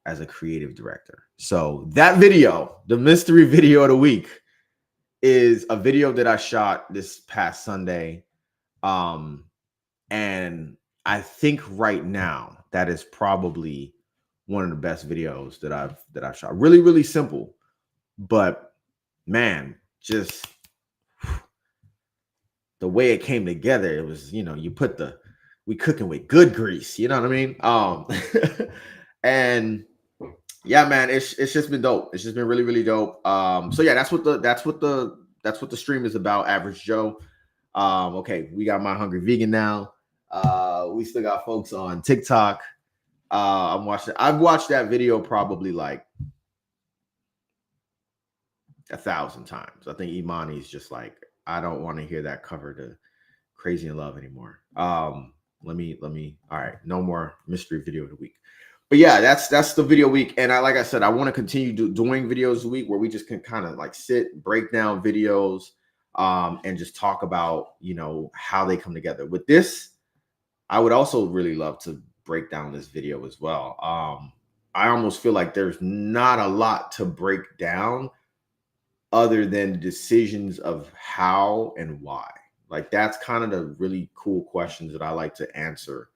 as a creative director. So that video, the mystery video of the week, is a video that I shot this past Sunday. And I think right now that is probably one of the best videos that I've shot. Really, really simple, but man, just the way it came together, it was, we cooking with good grease, you know what I mean? And yeah, man, it's just been dope. It's just been really, really dope. So yeah, that's what the stream is about, Average Joe. Okay, we got My Hungry Vegan now. We still got folks on TikTok. I've watched that video probably like 1,000 times. I think Imani's just like, I don't want to hear that cover to Crazy in Love anymore. Let me. All right, no more mystery video of the week. But yeah, that's the video week. And like I said, I want to continue doing videos a week where we just can kind of like break down videos, and just talk about, how they come together. With this, I would also really love to break down this video as well. I almost feel like there's not a lot to break down other than decisions of how and why. Like that's kind of the really cool questions that I like to answer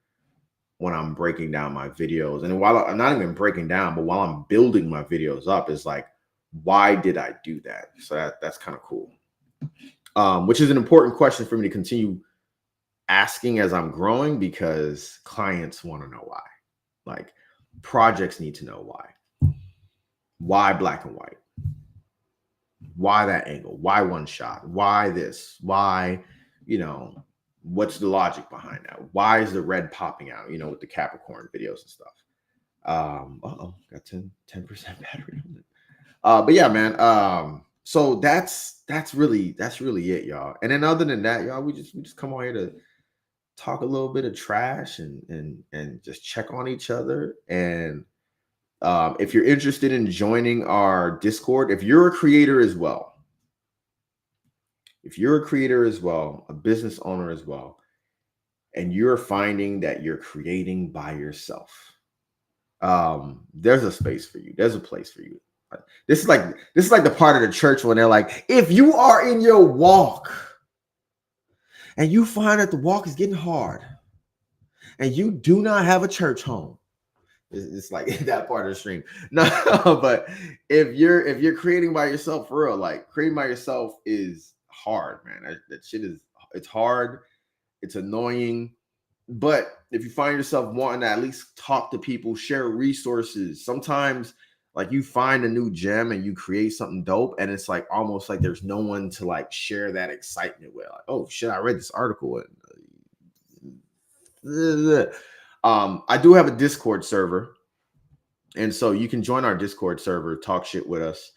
when I'm breaking down my videos. And while I'm not even breaking down, but while I'm building my videos up, is like, why did I do that? So that's kind of cool. Which is an important question for me to continue asking as I'm growing, because clients want to know why. Like projects need to know why. Why black and white? Why that angle? Why one shot? Why this? Why, what's the logic behind that? Why is the red popping out, with the Capricorn videos and stuff? Got 10% battery on it. But yeah, man. So that's really it, y'all. And then other than that, y'all, we just come on here to talk a little bit of trash and just check on each other. And if you're interested in joining our Discord, if you're a creator as well, a business owner as well, and you're finding that you're creating by yourself, there's a space for you. There's a place for you. This is like the part of the church when they're like, if you are in your walk and you find that the walk is getting hard and you do not have a church home, it's like that part of the stream. No, but if you're creating by yourself, for real, like creating by yourself is hard, man. That shit it's hard. It's annoying. But if you find yourself wanting to at least talk to people, share resources, sometimes like you find a new gem and you create something dope, and it's like almost like there's no one to like share that excitement with. Like, oh shit, I read this article. I do have a Discord server, and so you can join our Discord server, talk shit with us.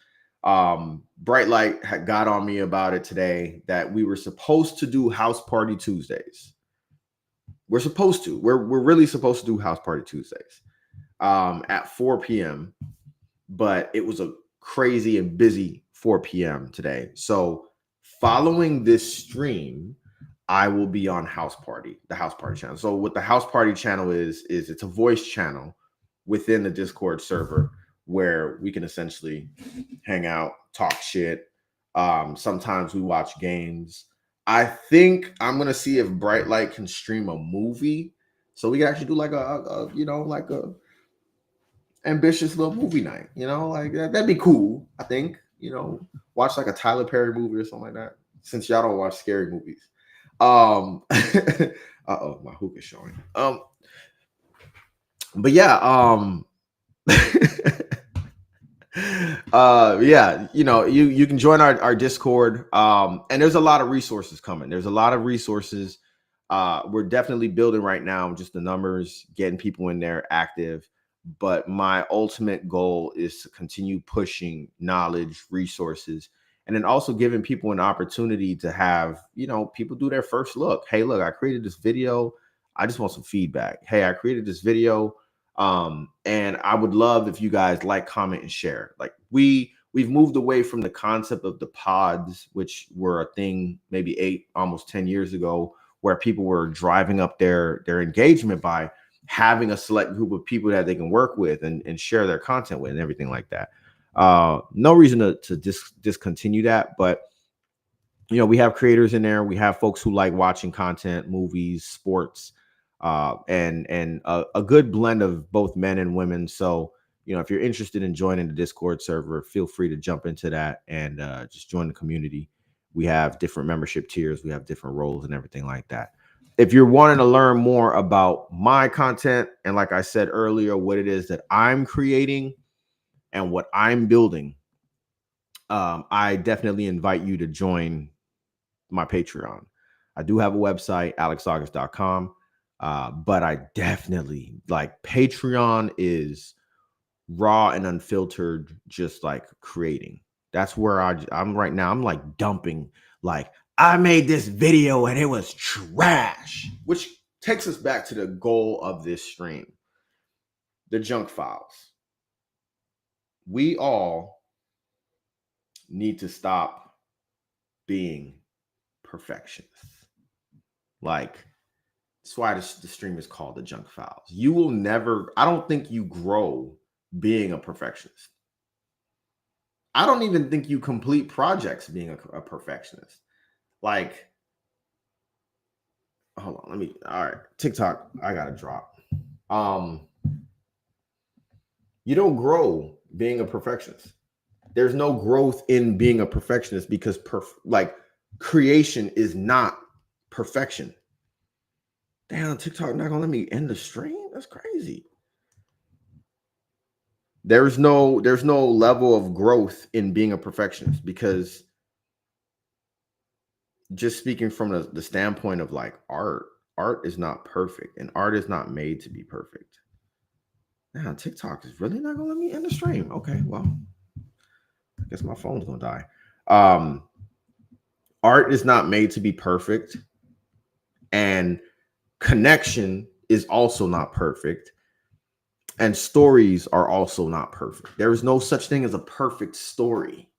Bright Light had got on me about it today that we were supposed to do House Party Tuesdays. We're really supposed to do House Party Tuesdays at 4 p.m. But it was a crazy and busy 4 p.m. today. So following this stream, I will be on the House Party channel. So what the House Party channel is it's a voice channel within the Discord server where we can essentially hang out, talk shit. Sometimes we watch games. I think I'm gonna see if Bright Light can stream a movie, so we can actually do like like a ambitious little movie night. Like that'd be cool. I think watch like a Tyler Perry movie or something like that. Since y'all don't watch scary movies. Uh-oh, my hook is showing. But yeah, yeah, you can join our Discord. And there's a lot of resources coming. There's a lot of resources. We're definitely building right now, just the numbers, getting people in there active. But my ultimate goal is to continue pushing knowledge, resources, and then also giving people an opportunity to have, people do their first look. Hey, look, I created this video. I just want some feedback. Hey, I created this video. And I would love if you guys like, comment, and share. Like we've moved away from the concept of the pods, which were a thing maybe almost 10 years ago, where people were driving up their engagement by having a select group of people that they can work with and share their content with and everything like that. No reason to discontinue that, but we have creators in there. We have folks who like watching content, movies, sports, and a good blend of both men and women. So, if you're interested in joining the Discord server, feel free to jump into that and just join the community. We have different membership tiers. We have different roles and everything like that. If you're wanting to learn more about my content, and like I said earlier, what it is that I'm creating and what I'm building, I definitely invite you to join my Patreon. I do have a website, alexaugust.com. But I definitely like Patreon is raw and unfiltered, just like creating. That's where I'm right now. I'm like dumping, like I made this video and it was trash, which takes us back to the goal of this stream, the junk files. We all need to stop being perfectionists. Like, that's why the stream is called the junk files. You will never, I don't think you grow being a perfectionist. I don't even think you complete projects being a perfectionist. Like, hold on, all right, TikTok, I gotta drop. You don't grow being a perfectionist. There's no growth in being a perfectionist because creation is not perfection. Damn, TikTok not gonna let me end the stream? That's crazy. There's no level of growth in being a perfectionist, because just speaking from the standpoint of like art is not perfect, and art is not made to be perfect. Now TikTok is really not gonna let me end the stream. Okay, well, I guess my phone's gonna die. Art is not made to be perfect, and connection is also not perfect, and stories are also not perfect. There is no such thing as a perfect story.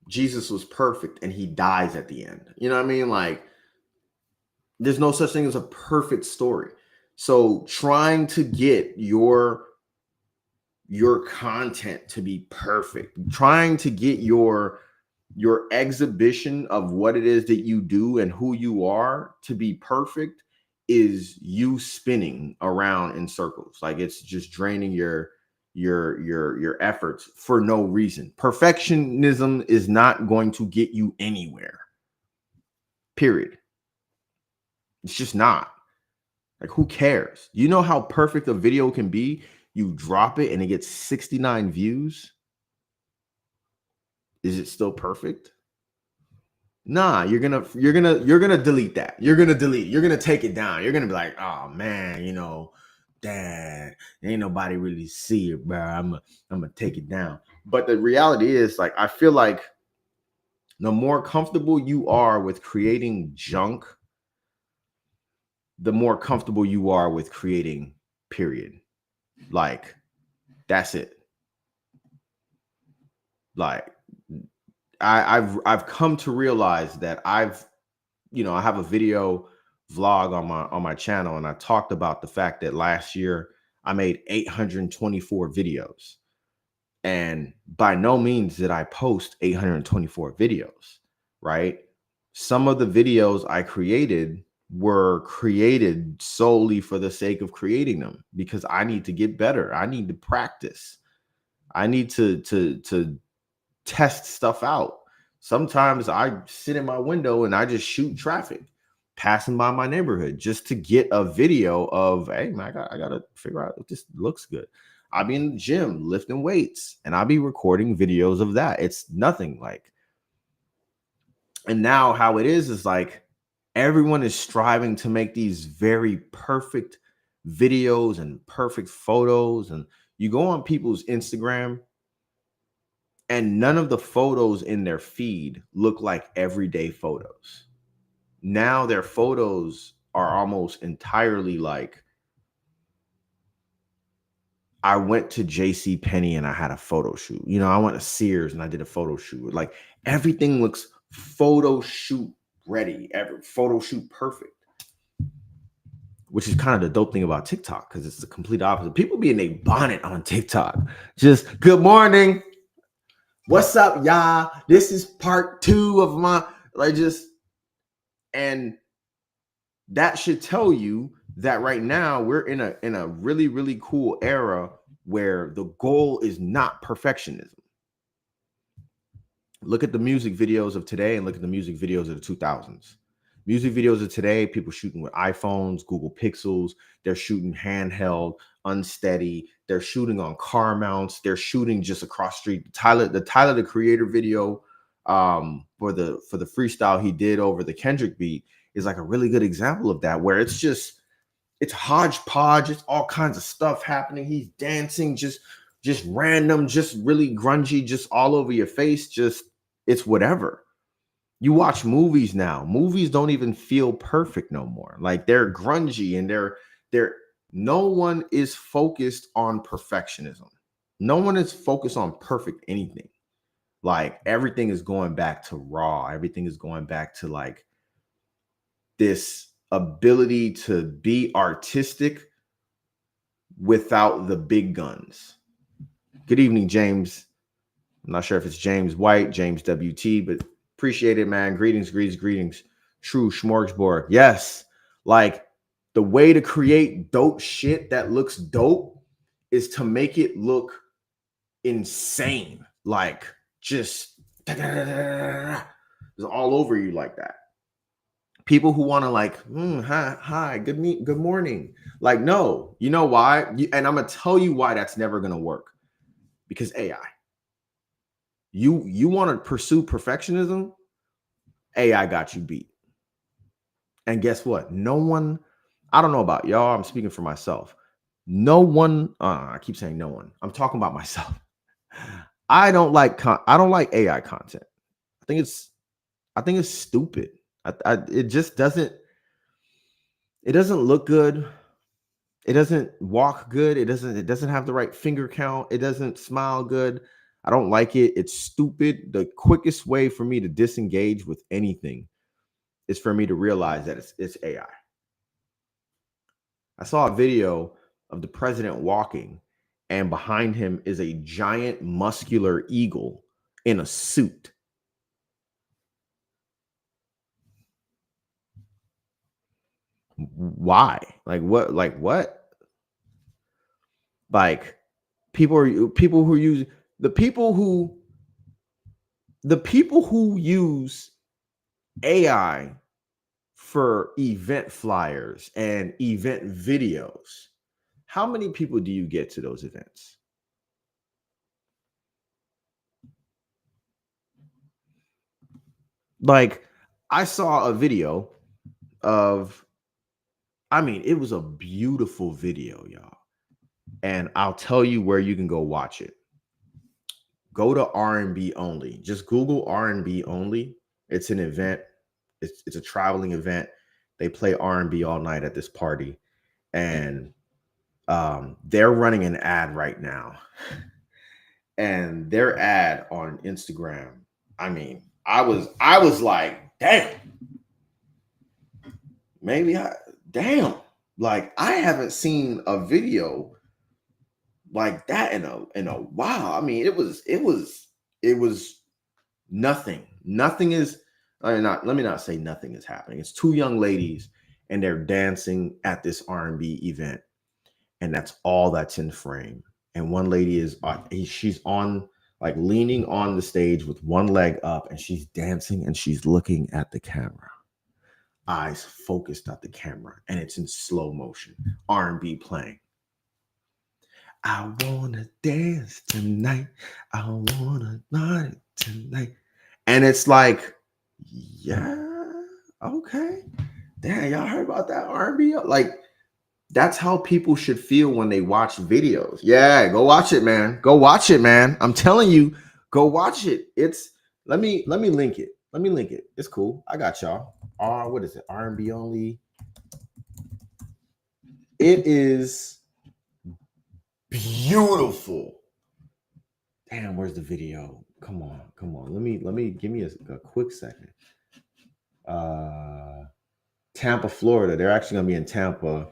Jesus was perfect and he dies at the end. You know what I mean? Like, there's no such thing as a perfect story. So trying to get your content to be perfect, trying to get your exhibition of what it is that you do and who you are to be perfect is you spinning around in circles. Like, it's just draining your efforts for no reason. Perfectionism is not going to get you anywhere. Period. It's just not. Like, who cares? You know how perfect a video can be? You drop it and it gets 69 views. Is it still perfect? Nah, you're gonna delete that. You're gonna take it down. You're gonna be like, oh man, dad, ain't nobody really see it, bro. I'm gonna take it down. But the reality is, like, I feel like the more comfortable you are with creating junk, the more comfortable you are with creating, period. Like, that's it. Like, I've come to realize that I have a video vlog on my channel, and I talked about the fact that last year I made 824 videos. And by no means did I post 824 videos, right? Some of the videos I created were created solely for the sake of creating them because I need to get better. I need to practice. I need to test stuff out. Sometimes I sit in my window and I just shoot traffic passing by my neighborhood just to get a video of, hey man, I gotta figure out if this looks good. I'll be in the gym lifting weights and I'll be recording videos of that. It's nothing like, and now how it is like everyone is striving to make these very perfect videos and perfect photos. And you go on people's Instagram and none of the photos in their feed look like everyday photos. Now their photos are almost entirely like, I went to JC Penney and I had a photo shoot. You know, I went to Sears and I did a photo shoot. Like everything looks photo shoot ready, every photo shoot perfect. Which is kind of the dope thing about TikTok because it's the complete opposite. People be in a bonnet on TikTok. Just good morning. What's up, y'all? This is part 2 of my and that should tell you that right now we're in a really, really cool era where the goal is not perfectionism. Look at the music videos of today and look at the music videos of the 2000s. Music videos of today, people shooting with iPhones, Google Pixels. They're shooting handheld, unsteady. They're shooting on car mounts. They're shooting just across the street. The Tyler, the Creator video for the freestyle he did over the Kendrick beat is like a really good example of that, where it's hodgepodge. It's all kinds of stuff happening. He's dancing, just random, just really grungy, just all over your face. Just it's whatever. You watch movies now. Movies don't even feel perfect no more. Like they're grungy and they're no one is focused on perfectionism. No one is focused on perfect anything. Like everything is going back to raw. Everything is going back to like this ability to be artistic without the big guns. Good evening, James. I'm not sure if it's James White, James WT, but appreciate it, man. Greetings. True smorgasbord. Yes. Like the way to create dope shit that looks dope is to make it look insane. Like just all over you like that. People who want to like, hi, good morning. Like, no, you know why? And I'm going to tell you why that's never going to work. Because AI. You want to pursue perfectionism? AI got you beat. And guess what? No one, I don't know about y'all. I'm speaking for myself. No one, I keep saying no one. I'm talking about myself. I don't like AI content. I think it's stupid. It just doesn't look good. It doesn't walk good. It doesn't have the right finger count. It doesn't smile good. I don't like it. It's stupid. The quickest way for me to disengage with anything is for me to realize that it's AI. I saw a video of the president walking, and behind him is a giant muscular eagle in a suit. Why? Like what? Like people who use the people who use AI for event flyers and event videos. How many people do you get to those events? Like I saw a video of, it was a beautiful video, y'all. And I'll tell you where you can go watch it. Go to R&B only. Just Google R&B only. It's an event. It's a traveling event. They play R&B all night at this party. And they're running an ad right now. And their ad on Instagram, I was like, damn. Like I haven't seen a video like that in a while. I mean, it was nothing. Nothing is not. Let me not say nothing is happening. It's two young ladies and they're dancing at this R&B event, and that's all that's in frame. And one lady is she's on like leaning on the stage with one leg up, and she's dancing and she's looking at the camera, eyes focused at the camera, and it's in slow motion, R&B playing. I wanna dance tonight. I wanna night tonight. And it's like, yeah, okay. Damn, y'all heard about that R&B? Like, that's how people should feel when they watch videos. Yeah, go watch it, man. Go watch it, man. I'm telling you, go watch it. It's let me link it. Let me link it. It's cool. I got y'all. What is it? R&B only. It is beautiful. Damn, where's the video? Come on, come on. Let me give me a quick second. Tampa, Florida. They're actually gonna be in Tampa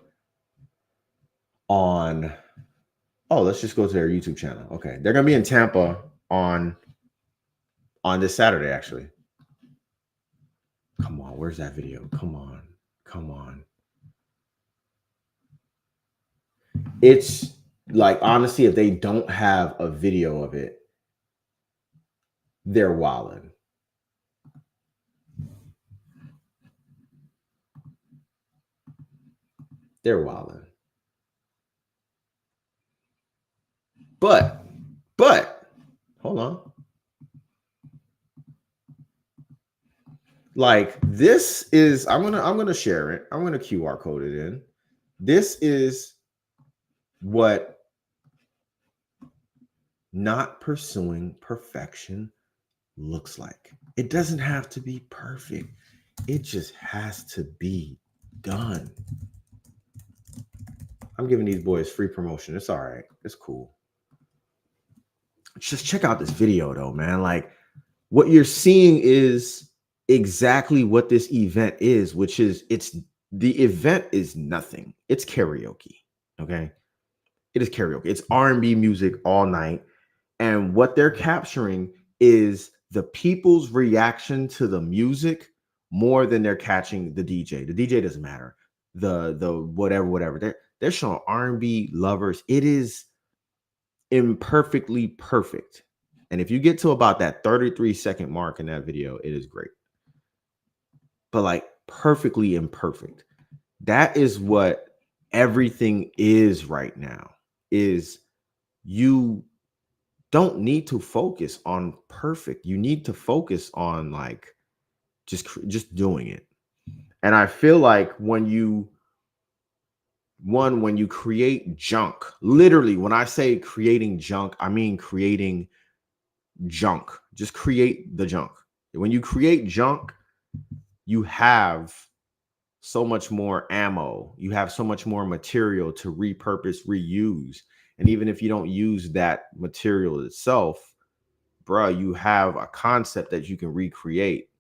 on. Oh, let's just go to their YouTube channel. Okay, they're gonna be in Tampa on this Saturday. Actually, come on. Where's that video? Come on, come on. It's like honestly, if they don't have a video of it, they're wilding. They're wilding. But hold on. Like this is I'm gonna share it. I'm gonna QR code it in. This is what not pursuing perfection looks like. It doesn't have to be perfect. It just has to be done. I'm giving these boys free promotion. It's all right. It's cool. Just check out this video though, man. Like what you're seeing is exactly what this event is, which is the event is nothing. It's karaoke. Okay. It is karaoke. It's R&B music all night. And what they're capturing is the people's reaction to the music more than they're catching the DJ. The DJ doesn't matter. The whatever. They're showing R&B lovers. It is imperfectly perfect. And if you get to about that 33-second mark in that video, it is great. But like perfectly imperfect. That is what everything is right now. Is you don't need to focus on perfect. You need to focus on like just doing it. And I feel like when you create junk, literally when I say creating junk, I mean creating junk. Just create the junk. When you create junk, you have so much more ammo. You have so much more material to repurpose, reuse. And even if you don't use that material itself, bro, you have a concept that you can recreate.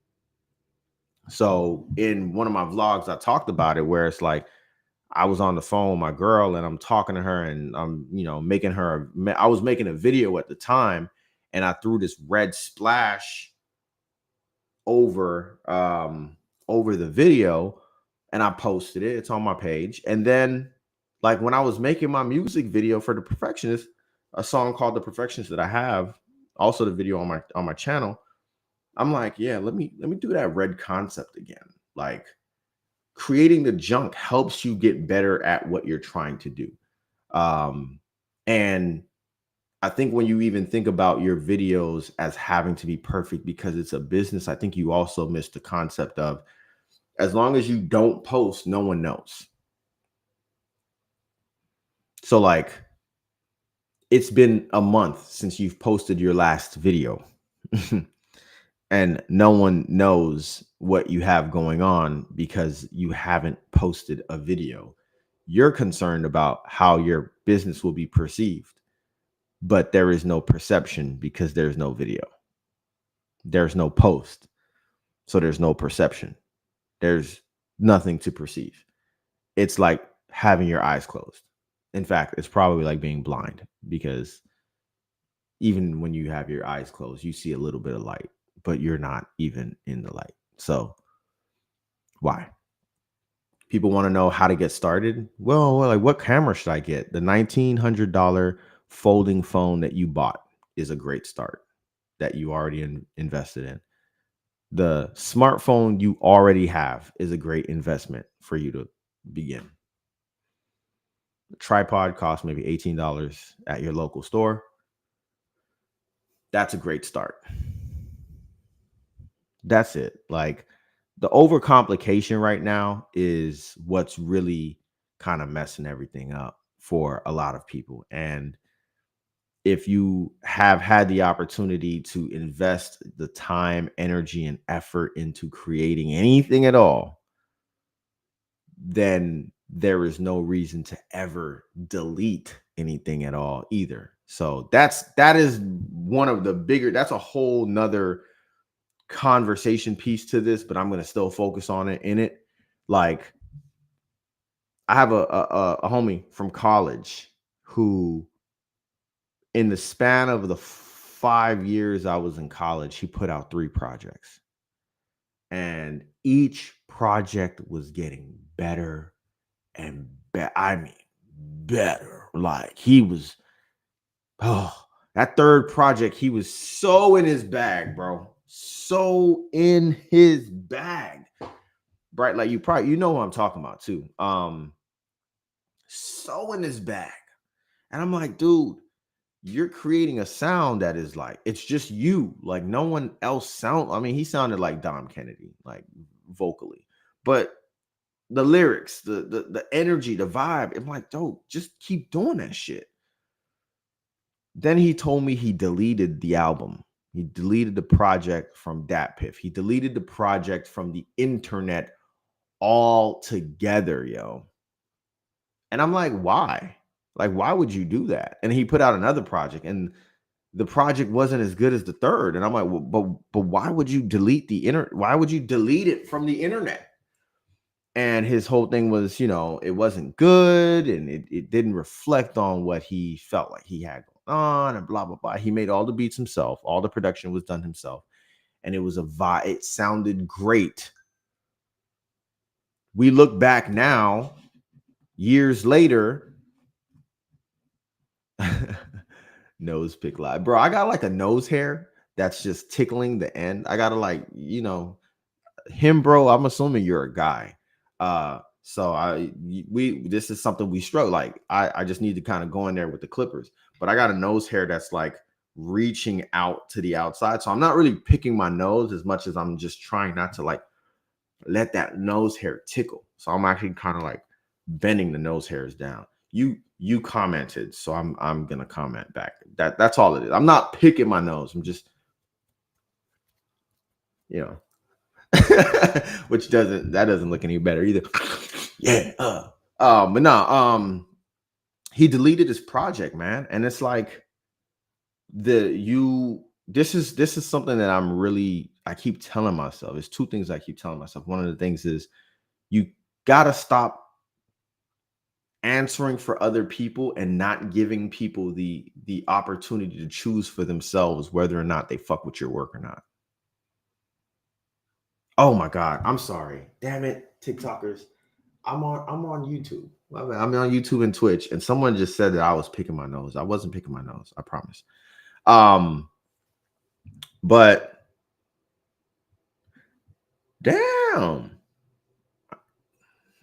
So in one of my vlogs, I talked about it where it's like I was on the phone with my girl and I'm talking to her and I'm, I was making a video at the time and I threw this red splash over the video and I posted it. It's on my page. And then like when I was making my music video for The Perfectionist, a song called The Perfectionist that I have, also the video on my channel, I'm like, yeah, let me do that red concept again. Like creating the junk helps you get better at what you're trying to do. And I think when you even think about your videos as having to be perfect because it's a business, I think you also miss the concept of as long as you don't post, no one knows. So like it's been a month since you've posted your last video and no one knows what you have going on because you haven't posted a video. You're concerned about how your business will be perceived, but there is no perception because there's no video. There's no post. So there's no perception. There's nothing to perceive. It's like having your eyes closed. In fact, it's probably like being blind because even when you have your eyes closed, you see a little bit of light, but you're not even in the light. So why? People want to know how to get started. Well, like what camera should I get? The $1,900 folding phone that you bought is a great start that you already invested in. The smartphone you already have is a great investment for you to begin. The tripod costs maybe $18 at your local store. That's a great start. That's it. Like the overcomplication right now is what's really kind of messing everything up for a lot of people. And if you have had the opportunity to invest the time, energy, and effort into creating anything at all, then there is no reason to ever delete anything at all either. So that is one of the bigger, that's a whole nother conversation piece to this, but I'm going to still focus on it in it. Like I have a homie from college who in the span of the 5 years I was in college, he put out 3 projects. And each project was getting better and I mean better. Like he was, oh, that third project, he was so in his bag, bro. So in his bag. Right? Like you know what I'm talking about too. So in his bag. And I'm like, dude, you're creating a sound that is like, it's just you. Like no one else I mean, he sounded like Dom Kennedy, like vocally. But the lyrics, the energy, the vibe, I'm like, dude, just keep doing that shit. Then he told me he deleted the album. He deleted the project from DatPiff. He deleted the project from the internet altogether, yo. And I'm like, why? Like, why would you do that? And he put out another project, and the project wasn't as good as the third. And I'm like, well, but why would you delete the internet? Why would you delete it from the internet? And his whole thing was, it wasn't good and it didn't reflect on what he felt like he had going on and blah, blah, blah. He made all the beats himself. All the production was done himself. And it was a vibe. It sounded great. We look back now, years later, nose pick live. Bro, I got like a nose hair that's just tickling the end. I gotta like, him, bro. I'm assuming you're a guy. So this is something we struggle. Like I just need to kind of go in there with the clippers, but I got a nose hair that's like reaching out to the outside. So I'm not really picking my nose as much as I'm just trying not to like let that nose hair tickle. So I'm actually kind of like bending the nose hairs down. You commented, so I'm gonna comment back. That's all it is. I'm not picking my nose. I'm just, you know, which doesn't look any better either. Yeah. But no, he deleted his project, man. And it's like this is something that I keep telling myself. It's two things I keep telling myself. One of the things is you gotta stop answering for other people and not giving people the opportunity to choose for themselves whether or not they fuck with your work or not. Oh my God. I'm sorry. Damn it, TikTokers. I'm on YouTube. I'm on YouTube and Twitch, and someone just said that I was picking my nose. I wasn't picking my nose, I promise. But damn.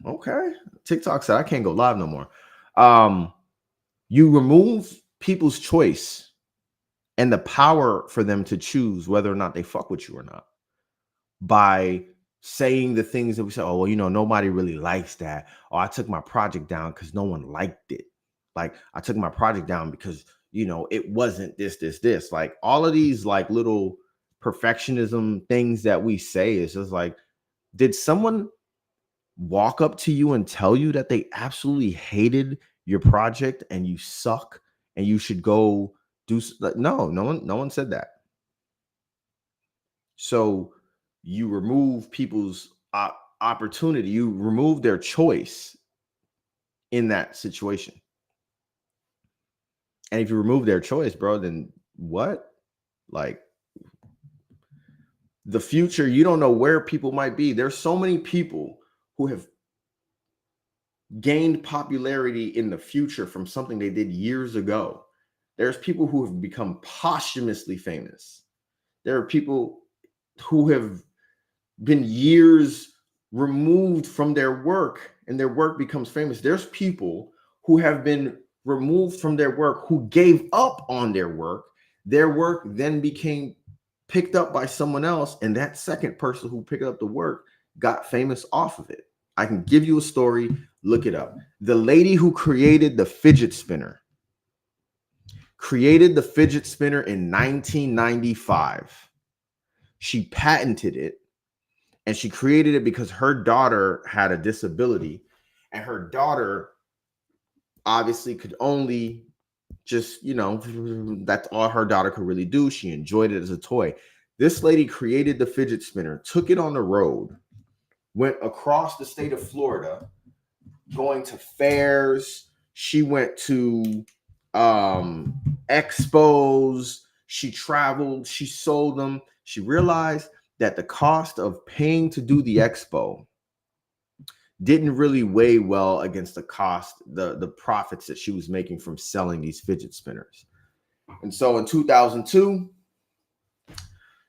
Okay. TikTok said I can't go live no more. You remove people's choice and the power for them to choose whether or not they fuck with you or not by saying the things that we say. Oh, well, nobody really likes that. Oh, I took my project down because no one liked it. Like I took my project down because it wasn't this. Like all of these like little perfectionism things that we say is just like, did someone walk up to you and tell you that they absolutely hated your project and you suck and you should go like, no one said that. So you remove people's opportunity, you remove their choice in that situation. And if you remove their choice, bro, then what? Like the future, you don't know where people might be. There's so many people who have gained popularity in the future from something they did years ago. There's people who have become posthumously famous. There are people who have been years removed from their work and their work becomes famous. There's people who have been removed from their work who gave up on their work. Their work then became picked up by someone else, and that second person who picked up the work got famous off of it. I can give you a story, look it up. The lady who created the fidget spinner in 1995. She patented it, and she created it because her daughter had a disability, and her daughter obviously could only just, that's all her daughter could really do. She enjoyed it as a toy. This lady created the fidget spinner, took it on the road, went across the state of Florida, going to fairs. She went to expos. She traveled. She sold them. She realized that the cost of paying to do the expo didn't really weigh well against the cost, the profits that she was making from selling these fidget spinners. And so in 2002,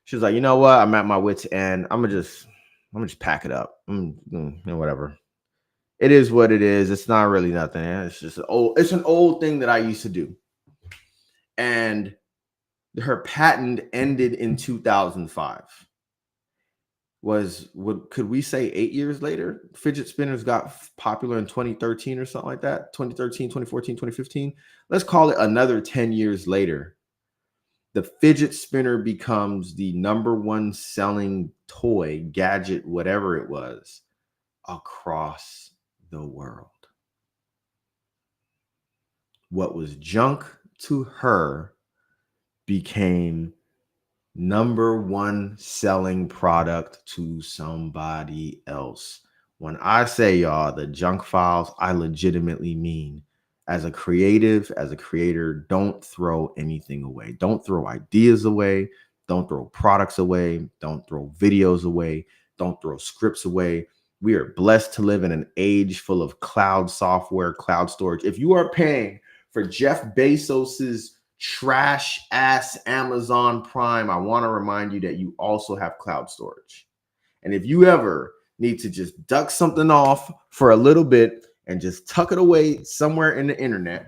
she was like, you know what? I'm at my wit's end. I'm gonna just pack it up. Whatever. It is what it is. It's not really nothing. It's just an old thing that I used to do. And her patent ended in 2005. Could we say 8 years later? Fidget spinners got popular in 2013 or something like that. 2013, 2014, 2015. Let's call it another 10 years later. The fidget spinner becomes the number one selling toy, gadget, whatever it was, across the world. What was junk to her became number one selling product to somebody else. When I say, y'all, the junk files, I legitimately mean as a creative, as a creator, don't throw anything away. Don't throw ideas away. Don't throw products away. Don't throw videos away. Don't throw scripts away. We are blessed to live in an age full of cloud software, cloud storage. If you are paying for Jeff Bezos's trash ass Amazon Prime, I want to remind you that you also have cloud storage. And if you ever need to just duck something off for a little bit and just tuck it away somewhere in the internet,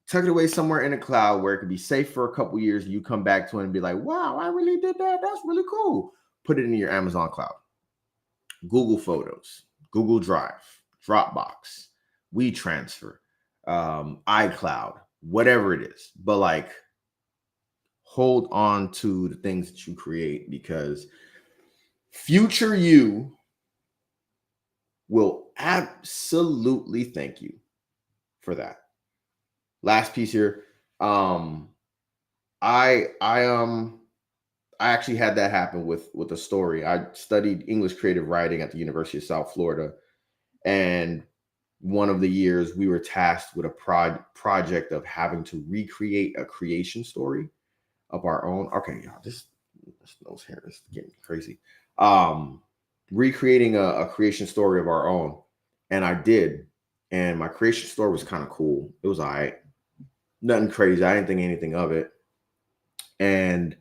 tuck it away somewhere in the cloud where it could be safe for a couple years, and you come back to it and be like, wow, I really did that. That's really cool. Put it in your Amazon cloud. Google Photos, Google Drive, Dropbox, WeTransfer, iCloud, whatever it is. But like, hold on to the things that you create, because future you will absolutely thank you for that. Last piece here. I actually had that happen with a story. I studied English creative writing at the University of South Florida, and one of the years we were tasked with a project of having to recreate a creation story of our own. Okay, y'all, this nose hair is getting crazy. Recreating a creation story of our own, and I did. And my creation story was kind of cool. It was all right, nothing crazy. I didn't think anything of it, and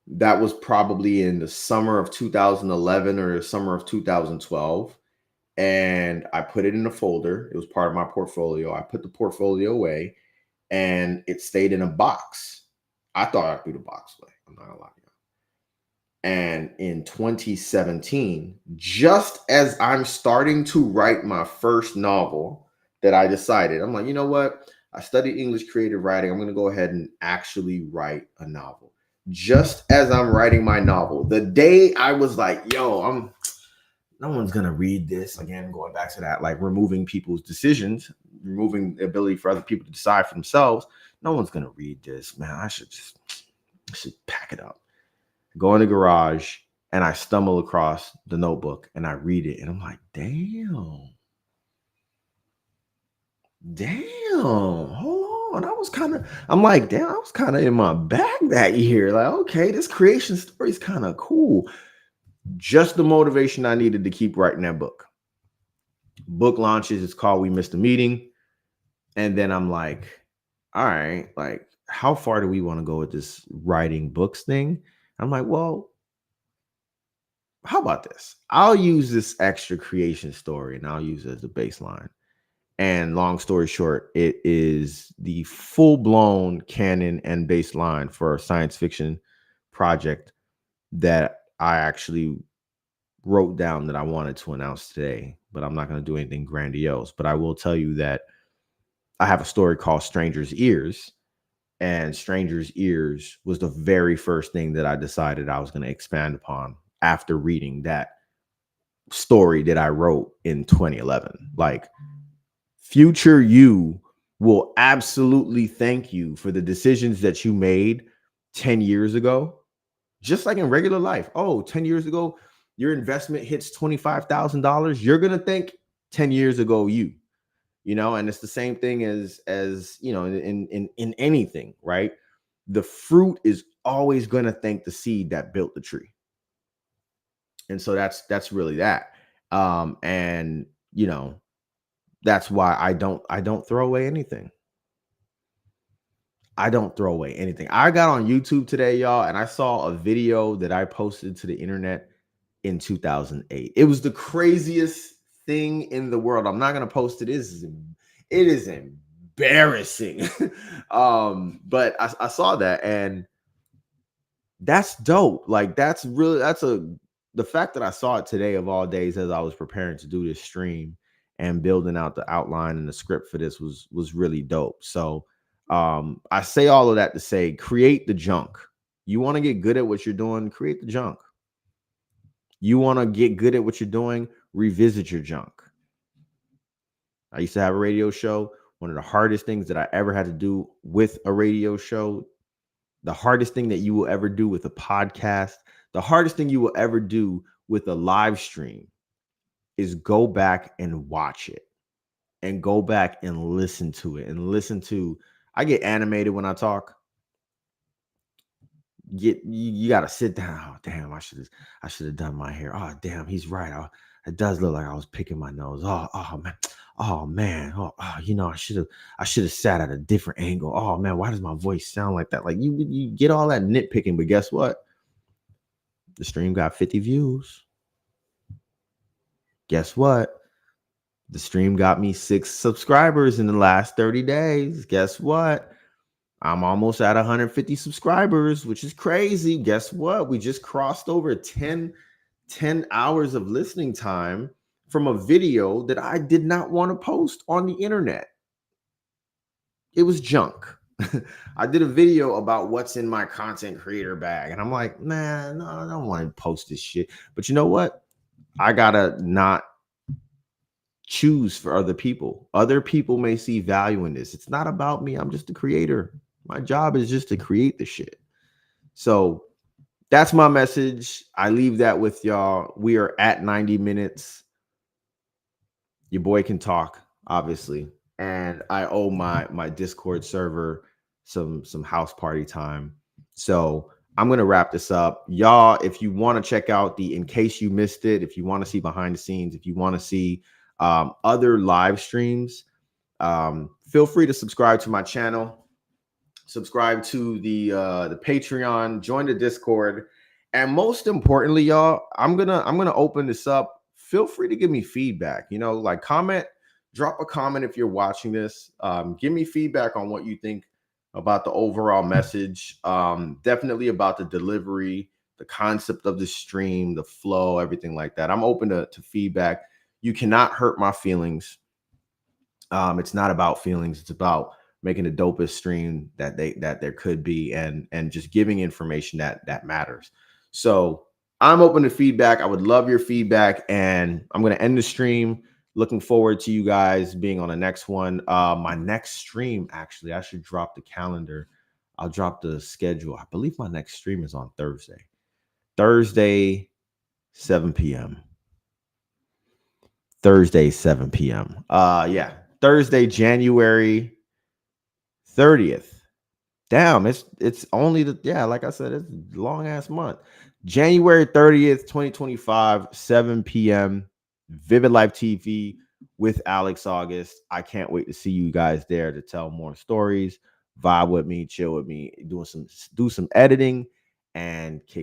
that was probably in the summer of 2011 or the summer of 2012. And I put it in a folder. It was part of my portfolio. I put the portfolio away, and it stayed in a box. I thought I threw the box away. I'm not gonna lie to you. And in 2017, just as I'm starting to write my first novel, that I decided, I'm like, you know what? I studied English creative writing. I'm going to go ahead and actually write a novel. Just as I'm writing my novel, the day I was like, yo, no one's going to read this. Again, going back to that, like removing people's decisions, removing the ability for other people to decide for themselves. No one's going to read this, man. I should pack it up. Go in the garage, and I stumble across the notebook, and I read it, and I'm like, damn, hold And I'm like, damn, I was kind of in my bag that year. Like, okay, this creation story is kind of cool. Just the motivation I needed to keep writing that book. Book launches, it's called We Missed a Meeting. And then I'm like, all right, like, how far do we want to go with this writing books thing? I'm like, well, how about this? I'll use this extra creation story and I'll use it as a baseline. And long story short, it is the full blown canon and baseline for a science fiction project that I actually wrote down that I wanted to announce today. But I'm not going to do anything grandiose. But I will tell you that I have a story called Stranger's Ears. And Stranger's Ears was the very first thing that I decided I was going to expand upon after reading that story that I wrote in 2011. Like, future you will absolutely thank you for the decisions that you made 10 years ago, just like in regular life. Oh, 10 years ago, your investment hits $25,000. You're going to thank 10 years ago you, and it's the same thing as in anything, right? The fruit is always going to thank the seed that built the tree. And so that's really that. And that's why I don't throw away anything. I don't throw away anything. I got on YouTube today, y'all, and I saw a video that I posted to the internet in 2008. It was the craziest thing in the world. I'm not gonna post it. It is embarrassing. But I saw that, and that's dope. Like, the fact that I saw it today of all days as I was preparing to do this stream and building out the outline and the script for this was really dope. So I say all of that to say, create the junk. You want to get good at what you're doing, create the junk. You want to get good at what you're doing, revisit your junk. I used to have a radio show. One of the hardest things that I ever had to do with a radio show, the hardest thing that you will ever do with a podcast, the hardest thing you will ever do with a live stream is go back and watch it and go back and listen to it and listen to. I get animated when I talk. You got to sit down. Oh, damn, I should have done my hair. Oh, damn, he's right. It does look like I was picking my nose. Oh man. I should have sat at a different angle. Oh man, why does my voice sound like that? Like, you get all that nitpicking, but guess what? The stream got 50 views. Guess what? The stream got me 6 subscribers in the last 30 days. Guess what? I'm almost at 150 subscribers, which is crazy. Guess what? We just crossed over 10 hours of listening time from a video that I did not want to post on the internet. It was junk. I did a video about what's in my content creator bag, and I'm like, man, no, I don't want to post this shit. But you know what? I gotta not choose for other people. Other people may see value in this. It's not about me. I'm just a creator. My job is just to create the shit. So that's my message. I leave that with y'all. We are at 90 minutes. Your boy can talk, obviously. And I owe my Discord server some house party time. So I'm going to wrap this up. Y'all, if you want to check out in case you missed it, if you want to see behind the scenes, if you want to see other live streams, feel free to subscribe to my channel, subscribe to the Patreon, join the Discord. And most importantly, y'all, I'm gonna open this up. Feel free to give me feedback. Like, comment, drop a comment if you're watching this. Give me feedback on what you think about the overall message. Definitely about the delivery, the concept of the stream, the flow, everything like that. I'm open to feedback. You cannot hurt my feelings. It's not about feelings. It's about making the dopest stream that there could be, and just giving information that matters. So I'm open to feedback. I would love your feedback, and I'm going to end the stream. Looking forward to you guys being on the next one. My next stream, actually, I should drop the calendar. I'll drop the schedule. I believe my next stream is on Thursday, 7 p.m. Thursday, 7 p.m. Yeah, Thursday, January 30th. Damn, it's only like I said, it's a long ass month. January 30th, 2025, 7 p.m. Vivid Life TV with Alex August. I can't wait to see you guys there to tell more stories, vibe with me, chill with me, do some editing, and kick it.